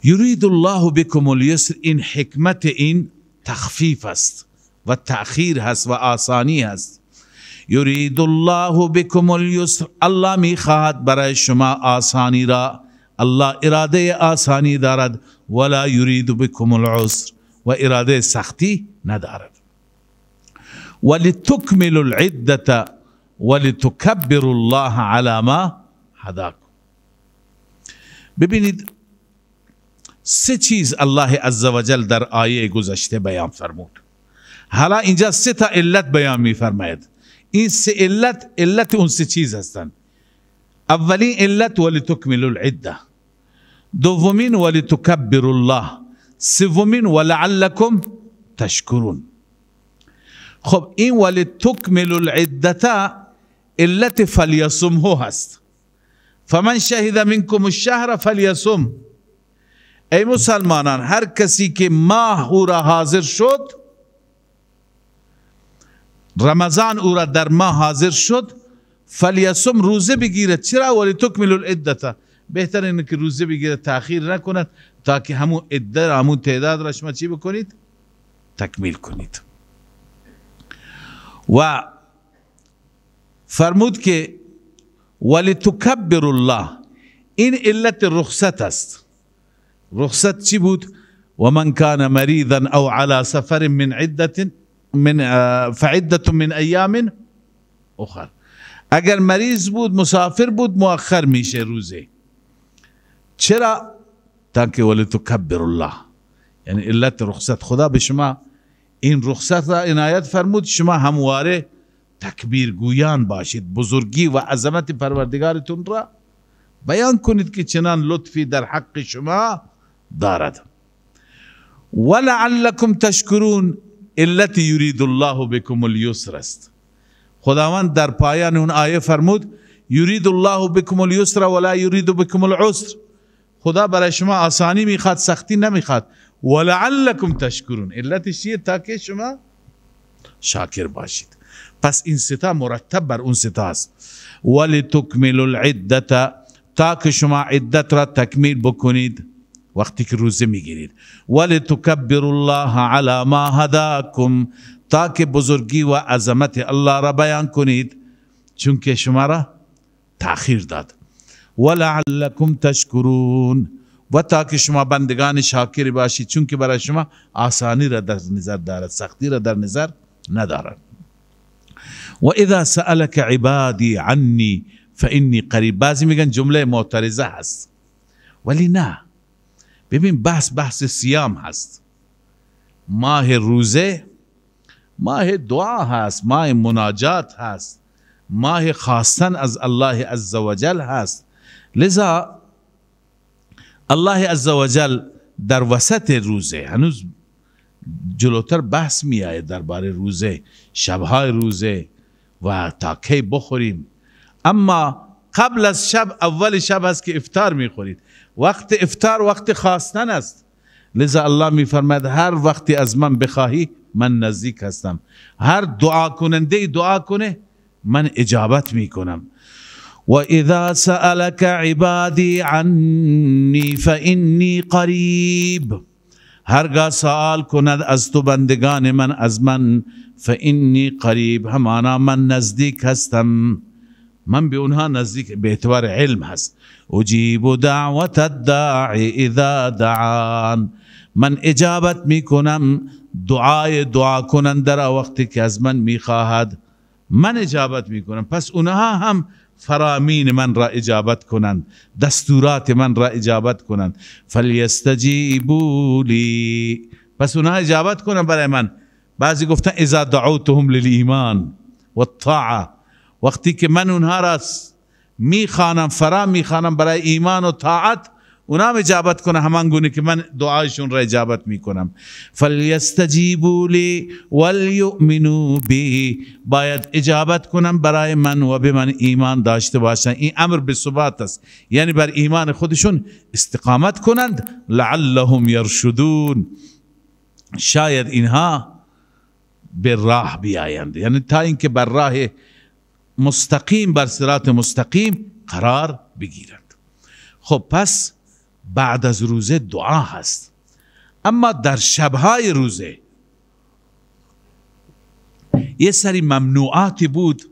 Speaker 1: یرید الله بكم اليسر، این حکمت این تخفیف است و تأخیر هست و آسانی هست. یرید الله بكم اليسر، الله میخواهد برای شما آسانی را، الله اراده آسانی دارد. ولا یرید بكم العسر، و اراده سختی ندارد. ولتکملوا العدة ولتکبروا الله على ما هداکم. ببینید سه چیز الله عزوجل در آیه گذشته بیان فرمود. حالا اینجا سه تا علت بیان می فرماید. این سه علت اون سه چیز هستند. اولین علت ولتکملوا العده، دومین ولتکبروا الله، سومین ولعلکم تشکرون. خب این ولتکملوا العده علت فلیصمه هست. فمن شهد منکم الشهر فلیصم. ای مسلمانان، هر کسی که ماه او را حاضر شد، رمضان او را در ماه حاضر شد، فلیصم، روزه بگیرد. چرا؟ ولتکملوا العده، بهتر اینه که روزه بگیرد، تأخیر نکند، تا که همون عده را، همون تعداد را شما چی بکنید؟ تکمیل کنید. و فرمود که ولتکبروا الله، این علت رخصت است. رخصت چی بود؟ و من کان مریضا او علی سفر من عدة فعدة من ایام اخر. اگر مریض بود، مسافر بود، مؤخر میشه روزه. چرا؟ تاکه ولتکبروا الله، یعنی علت رخصت. خدا به شما این رخصت را عنایت فرمود شما همواره تکبیر گویان باشید، بزرگی و عظمت پروردگارتون را بیان کنید که چنان لطفی در حق شما دارد. ولعلکم تشکرون، علت یرید الله بكم اليسر است. خداوند در پایان اون آیه فرمود یرید الله بكم اليسر ولا یرید بكم العسر. خدا برای شما آسانی میخواد، سختی نمیخواد. ولعلکم تشکرون، علتش چیه؟ تاکه شما شاکر باشید. پس این ستا مرتب بر اون ستا است. ولتکملوا العدة، تاکه شما عدت را تکمیل بکنید وقتی که روزه میگیرید. ولتکبروا الله علی ما هداکم، تاکه بزرگی و عظمت الله را بیان کنید چون که شما را تأخیر داد. ولعلکم تشکرون، و تاکه شما بندگان شاکر باشید چون که برای شما آسانی را در نظر دارد، سختی را در نظر ندارد. و اذا سألك عبادی عنی فانی قریب. بعضی میگن جمله معترضه هست، ولی نه. ببین بحث سیام هست، ماه روزه ماه دعا هست، ماه مناجات هست، ماه خواستن از الله عزوجل هست. لذا الله عزوجل در وسط روزه، هنوز جلوتر بحث می آید درباره روزه، شبهای روزه و تا کی بخوریم، اما قبل از شب اول شب است که افطار می خورید. وقت افطار وقت خواستن است. لذا الله می فرماید هر وقتی از من بخواهی من نزدیک هستم. هر دعا کننده دعا کنه من اجابت می کنم. و اذا سألك عبادی عنی فانی قریب. هرگاه سوال کند از تو بندگان من از من، فانی قریب، همانا من نزدیک هستم. من به اونها نزدیک به اعتبار علم هست. اجیب دعوت الداعی اذا دعان. من اجابت می کنم دعای دعا کننده را وقتی که از من می خواهد، من اجابت می کنم. پس اونها هم فرامین من را اجابت کنند، دستورات من را اجابت کنند. فلیستجیبوا لی. پس اونها اجابت کنند برای من. بعضی گفتن اذا دعوتهم للایمان والطاعه، وقتی که من اونها را میخوانم، فرا میخوانم برای ایمان و طاعت، اونا اجابت کنه همان گونه که من دعایشون را اجابت میکنم. فلیستجیبوا لی ولیؤمنوا بی. باید اجابت کنم برای من و به من ایمان داشته باشند. این امر به ثبات است، یعنی بر ایمان خودشون استقامت کنند. لعلهم یرشدون، شاید اینها به راه بیایند، یعنی تا اینکه بر راه مستقیم، بر صراط مستقیم قرار بگیرند. خب پس بعد از روزه دعا هست، اما در شبهای روزه یه سری ممنوعاتی بود.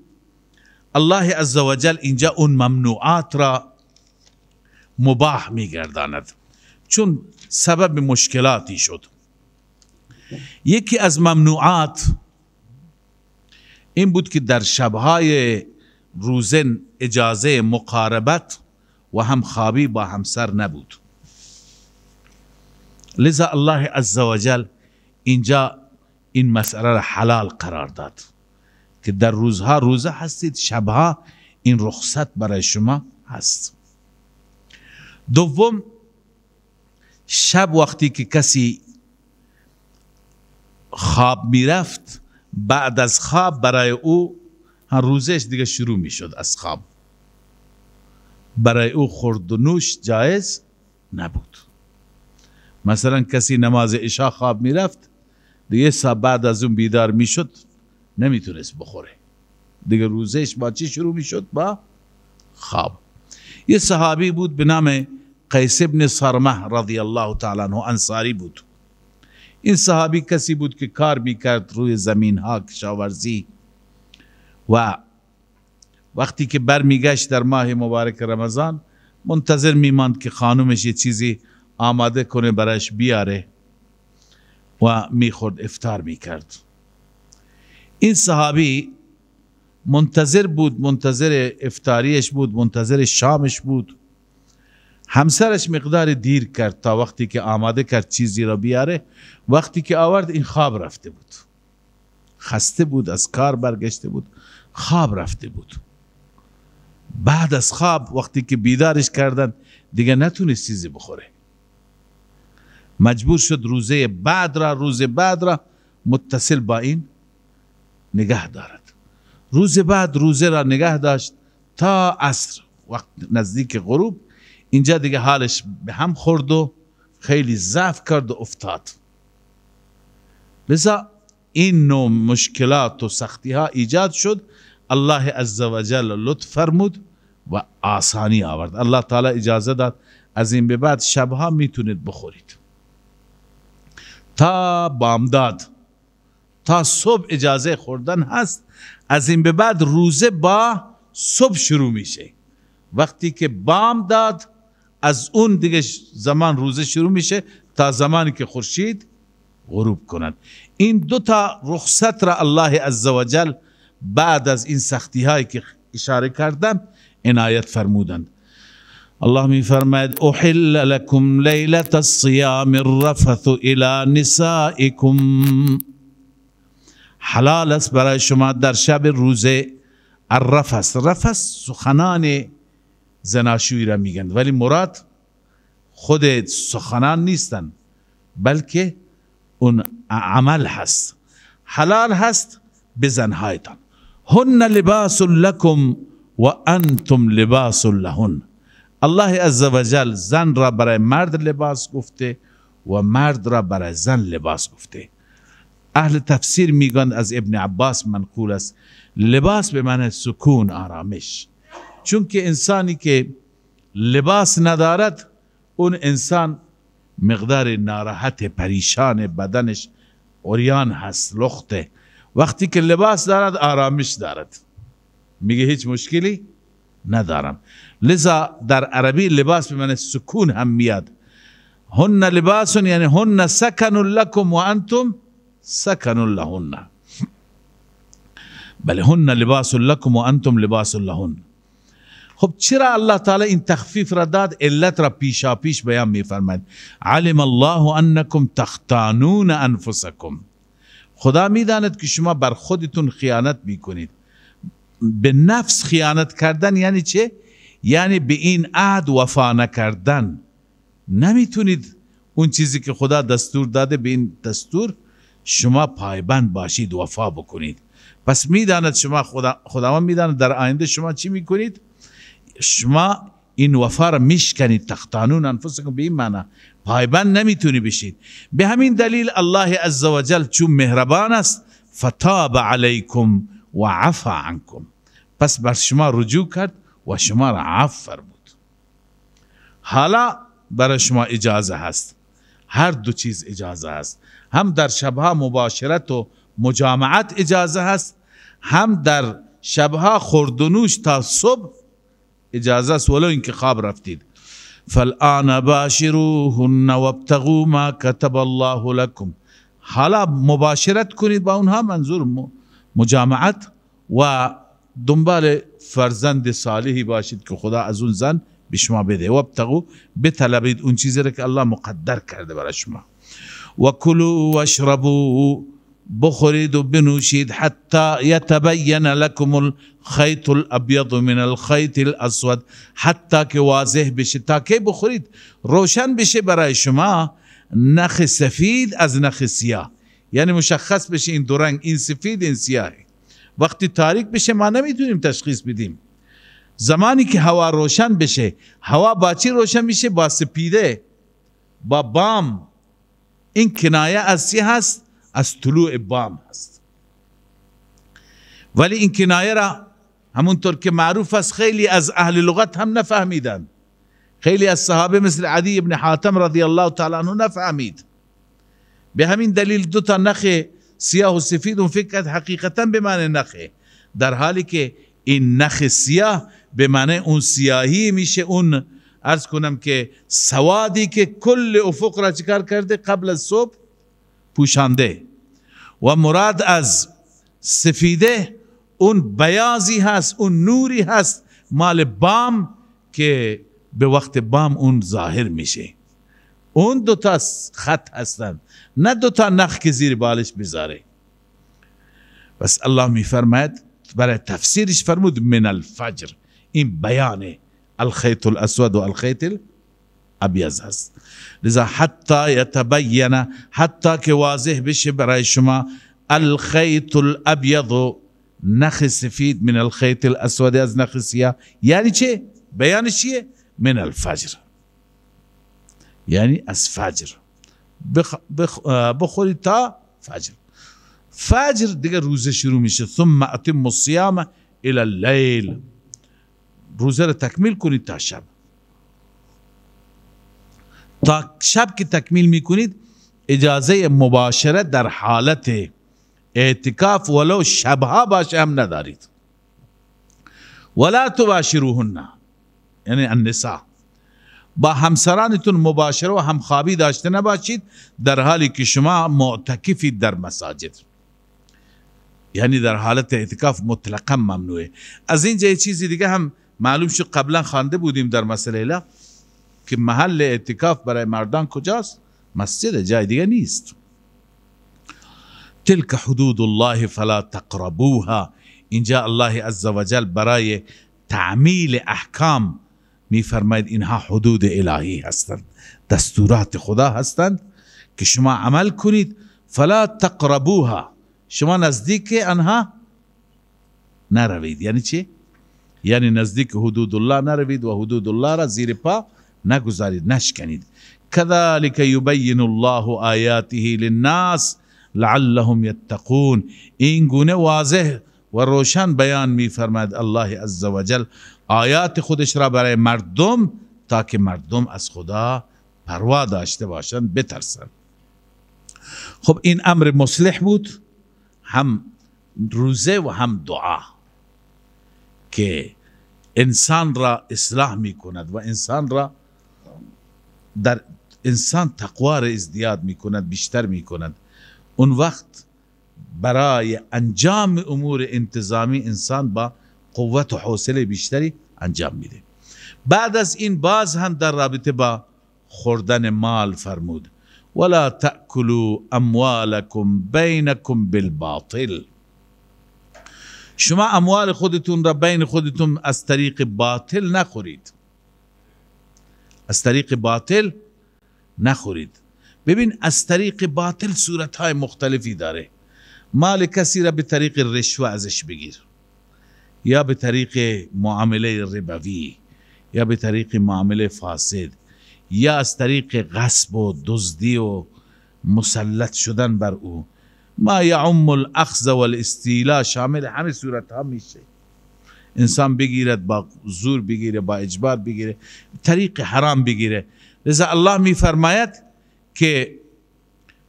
Speaker 1: الله عزوجل اینجا اون ممنوعات را مباح میگرداند، چون سبب مشکلاتی شد. یکی از ممنوعات این بود که در شبهای روزه اجازه مقاربت و همخوابی با همسر نبود. لذا الله عزوجل اینجا این مسئله را حلال قرار داد که در روزها روزه هستید، شبها این رخصت برای شما هست. دوم، شب وقتی که کسی خواب میرفت، بعد از خواب برای او روزش دیگه شروع میشد. از خواب برای او خورد و نوش جایز نبود. مثلا کسی نماز عشاء خواب میرفت، دیگه ساعت بعد از اون بیدار میشد، نمیتونست بخوره دیگه. روزش با چی شروع میشد؟ با خواب. یه صحابی بود به نام قیس ابن صرمه رضی الله تعالی عنه، انصاری بود. این صحابی کسی بود که کار میکرد روی زمین ها، کشاورزی، و وقتی که برمیگشت در ماه مبارک رمضان منتظر میماند که خانومش یه چیزی آماده کنه برایش بیاره و میخورد، افطار میکرد. این صحابی منتظر بود، منتظر افطاریش بود، منتظر شامش بود. همسرش مقدار دیر کرد تا وقتی که آماده کرد چیزی را بیاره. وقتی که آورد این خواب رفته بود، خسته بود، از کار برگشته بود، خواب رفته بود. بعد از خواب وقتی که بیدارش کردن دیگه نتونست چیزی بخوره، مجبور شد روز بعد را متصل با این نگه دارد. روز بعد روزه را نگه داشت تا عصر، وقت نزدیک غروب. اینجا دیگه حالش به هم خورد و خیلی ضعف کرد و افتاد. لذا این نوع مشکلات و سختی ها ایجاد شد. الله عزوجل لطف فرمود و آسانی آورد. الله تعالی اجازه داد از این به بعد شبها میتونید بخورید تا بامداد، تا صبح اجازه خوردن هست. از این به بعد روزه با صبح شروع میشه. وقتی که بام داد از اون دیگه زمان روزه شروع میشه تا زمانی که خورشید غروب کند. این دو تا رخصت را الله عزوجل بعد از این سختی هایی که اشاره کردم عنایت فرمودند. الله می فرماید احل لكم لیلة الصیام الرفث الى نسائكم، حلال است برای شما در شب روزه الرفث. رفث سخنان زناشویی را میگن، ولی مراد خود سخنان نیستن بلکه اون عمل هست. حلال هست به زنهایتان. هن لباس لكم و انتم لباس لهن. الله عزوجل زن را برای مرد لباس گفته و مرد را برای زن لباس گفته. اهل تفسیر میگن از ابن عباس منقول است لباس به معنی سکون، آرامش. چون که انسانی که لباس ندارد اون انسان مقدار ناراحت، پریشان، بدنش عریان هست، لخته. وقتی که لباس دارد آرامش دارد، میگه هیچ مشکلی ندارم. لذا در عربی لباس به معنی سکون هم میاد. هن لباس یعنی هن سکن لکم و انتم سکن لهن. بله هن لباس لکم و انتم لباس لهن. خب چرا الله تعالی این تخفیف را داد؟ علت را پیشا پیش بیان میفرماید. علم الله انکم تختانون انفسکم. خدا میداند که شما بر خودتون خیانت میکنید. به نفس خیانت کردن یعنی چه؟ یعنی به این عهد وفا نکردن. نمیتونید اون چیزی که خدا دستور داده به این دستور شما پایبند باشید، وفا بکنید. پس میداند شما، خداوند میداند در آینده شما چی میکنید؟ شما این وفا را میشکنید. تختانون انفسکم به این معنی پایبند نمیتونی بشید. به همین دلیل الله عزوجل چون مهربان است فتاب علیکم و عفا عنکم، پس بر شما رجوع کرد و شما را عفو فرمود. حالا برای شما اجازه هست، هر دو چیز اجازه هست. هم در شبها مباشرت و مجامعت اجازه هست، هم در شبها خورد و نوش تا صبح اجازه است ولو اینکه خواب رفتید. فالآن باشروهن وابتغوا ما كتب الله لكم. حالا مباشرت کنید با اونها، منظور مجامعت، و دنبال فرزند صالحی باشید که خدا از اون زن به شما بده. وابتغوا، بطلبید اون چیزی را که الله مقدر کرده برای شما. و کلوا واشربوا، بخورید و بنوشید حتی یتبین لکم الخیط الابیض من الخیط الاسود، حتی که واضح بشه. تا که بخورید روشن بشه برای شما نخ سفید از نخ سیاه، یعنی مشخص بشه این دو رنگ، این سفید این سیاه. وقتی تاریک بشه ما نمیتونیم تشخیص بدیم. زمانی که هوا روشن بشه، هوا با چی روشن میشه؟ با سپیده، با بام. این کنایه از چی هست؟ از طلوع بام هست. ولی این کنایه را همونطور که معروف است خیلی از اهل لغت هم نفهمیدن. خیلی از صحابه مثل عدی ابن حاتم رضی الله تعالی عنه نفهمید. به همین دلیل دو تا نخ سیاه و سفید اون فکر کرد حقیقتا به معنی نخه، در حالی که این نخ سیاه به معنی اون سیاهی میشه، اون عرض کنم که سوادی که کل افق را چکار کرده قبل از صبح پوشانده. و مراد از سفیده اون بیازی هست، اون نوری هست مال بام که به وقت بام اون ظاهر میشه. اون دوتا خط هستند، نه دوتا نخ که زیر بالش بذاره. بس الله میفرماید برای تفسیرش فرمود من الفجر. این بیان الخیط الاسود و الخیط الابیض هست. لذا حتی یتبین، حتی که واضح بشه برای شما الخیط الابیض، نخ سفید، من الخیط الاسود، از نخ سیاه. یعنی چه؟ بیانش چیه؟ من الفجر، یعنی از فجر بخورید تا فجر. فجر دیگه روزه شروع میشه. ثم اتم الصیام الى اللیل، روزه رو تکمیل کنید تا شب. تا شب که تکمیل میکنید اجازه مباشرت در حالت اعتکاف ولو شبها باشه هم ندارید. ولا تباشروهن یعنی النساء، با همسرانتون مباشره و همخوابی داشته نباشید در حالی که شما معتکفید در مساجد. یعنی در حالت اعتکاف مطلقا ممنوعه. از اینجا یه چیزی دیگه هم معلوم شد، قبلا خوانده بودیم در مسئله لا که محل اعتکاف برای مردان کجاست؟ مسجد، جای دیگه نیست. تلك حدود الله فلا تقربوها. اینجا الله عزوجل برای تعمیل احکام میفرماید اینها حدود الهی هستند، دستورات خدا هستند که شما عمل کنید. فلا تقربوها، شما نزدیک آنها نروید. یعنی چی؟ یعنی نزدیک حدود الله نروید و حدود الله را زیر پا نگذارید، نشکنید. كذلك يبين الله آیاته للناس لعلهم يتقون. این گونه واضح و روشن بیان می فرماید الله عزوجل آیات خودش را برای مردم، تاکه مردم از خدا پروا داشته باشند، بترسند. خب این امر مصلح بود، هم روزه و هم دعا که انسان را اصلاح می کند و انسان را در انسان تقوا را ازدیاد می کند، بیشتر می کند. اون وقت برای انجام امور انتظامی انسان با قوت و حوصله بیشتری انجام میده. بعد از این باز هم در رابطه با خوردن مال فرمود ولا تأکلوا اموالکم بینکم بالباطل. شما اموال خودتون را بین خودتون از طریق باطل نخورید، از طریق باطل نخورید. ببین از طریق باطل صورتهای مختلفی داره. مال کسی را به طریق رشوه ازش بگیر، یا به طریق معامله ربوی، یا به طریق معامله فاسد، یا از طریق غصب و دزدی و مسلط شدن بر او. ما یعم الاخذ والاستیلاء شامل همه صورت ها میشه. انسان بگیرد، با زور بگیره، با اجبار بگیره، طریق حرام بگیره. لذا الله میفرماید که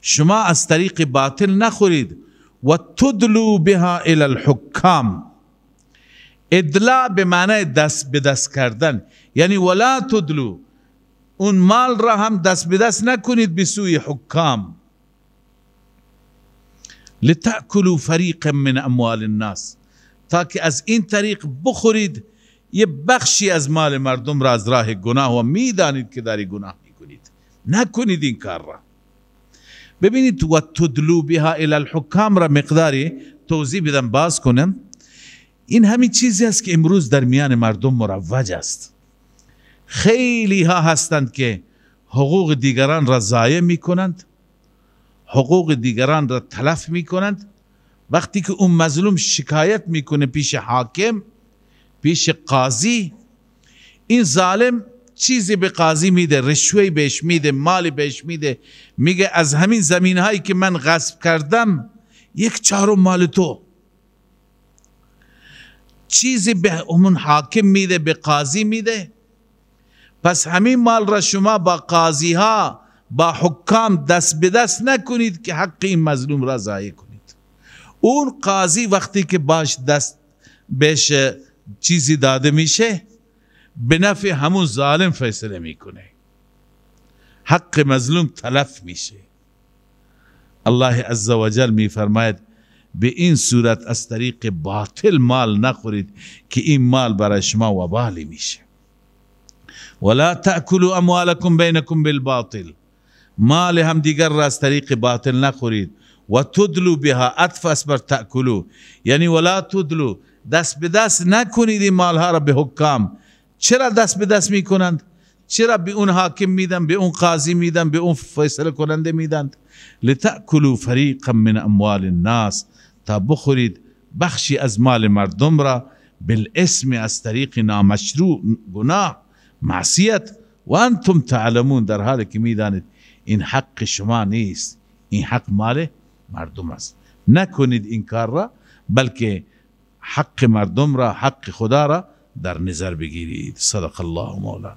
Speaker 1: شما از طریق باطل نخورید. و تدلو بها الى الحکام. ادلاء به معنی دست به دست کردن، یعنی ولا تدلو، اون مال را هم دست به دست نکنید به سوی حکام. لتأکلوا فریقا من اموال الناس، تاکه از این طریق بخورید یه بخشی از مال مردم را از راه گناه و میدانید که داری گناه میکنید، نکنید این کار را. ببینید و تدلو بها الی الحکام را مقداری توضیح بدم، باز کنم. این همین چیزی است که امروز در میان مردم مروج است. خیلی ها هستند که حقوق دیگران را ضایع می کنند، حقوق دیگران را تلف می کنند. وقتی که اون مظلوم شکایت میکنه پیش حاکم، پیش قاضی، این ظالم چیزی به قاضی میده، رشوهی بهش میده، مالی بهش میده، میگه از همین زمین هایی که من غصب کردم 1/4 مال تو. چیزی به اون حاکم میده، به قاضی میده. پس همین مال را شما با قاضی ها، با حکام دست به دست نکنید که حق این مظلوم را ضایع کنید. اون قاضی وقتی که باش دست بهش چیزی داده میشه، به نفع همون ظالم فیصله میکنه، حق مظلوم تلف میشه. الله عزوجل میفرماید به این صورت از طریق باطل مال نخورید که این مال برای شما وبالی میشه. ولا تأکلوا اموالکم بینکم بالباطل، مال هم دیگر را از طریق باطل نخورید. و تدلو بها، عطف است بر تأکلوا، یعنی ولا تدلو، دست به دست نکنید این مالها را به حکام. چرا دست به دست میکنند؟ چرا به اون حاکم میدن، به اون قاضی میدن، به اون فیصله کننده میدن؟ لتأکلوا فریقا من اموال الناس، تا بخورید بخشی از مال مردم را بالاسم، از طریق نامشروع، گناه، معصیت. و انتم تعلمون، در حالی که میدانید این حق شما نیست، این حق مال مردم است. نکنید این کار را، بلکه حق مردم را، حق خدا را در نظر بگیرید. صدق الله مولانا.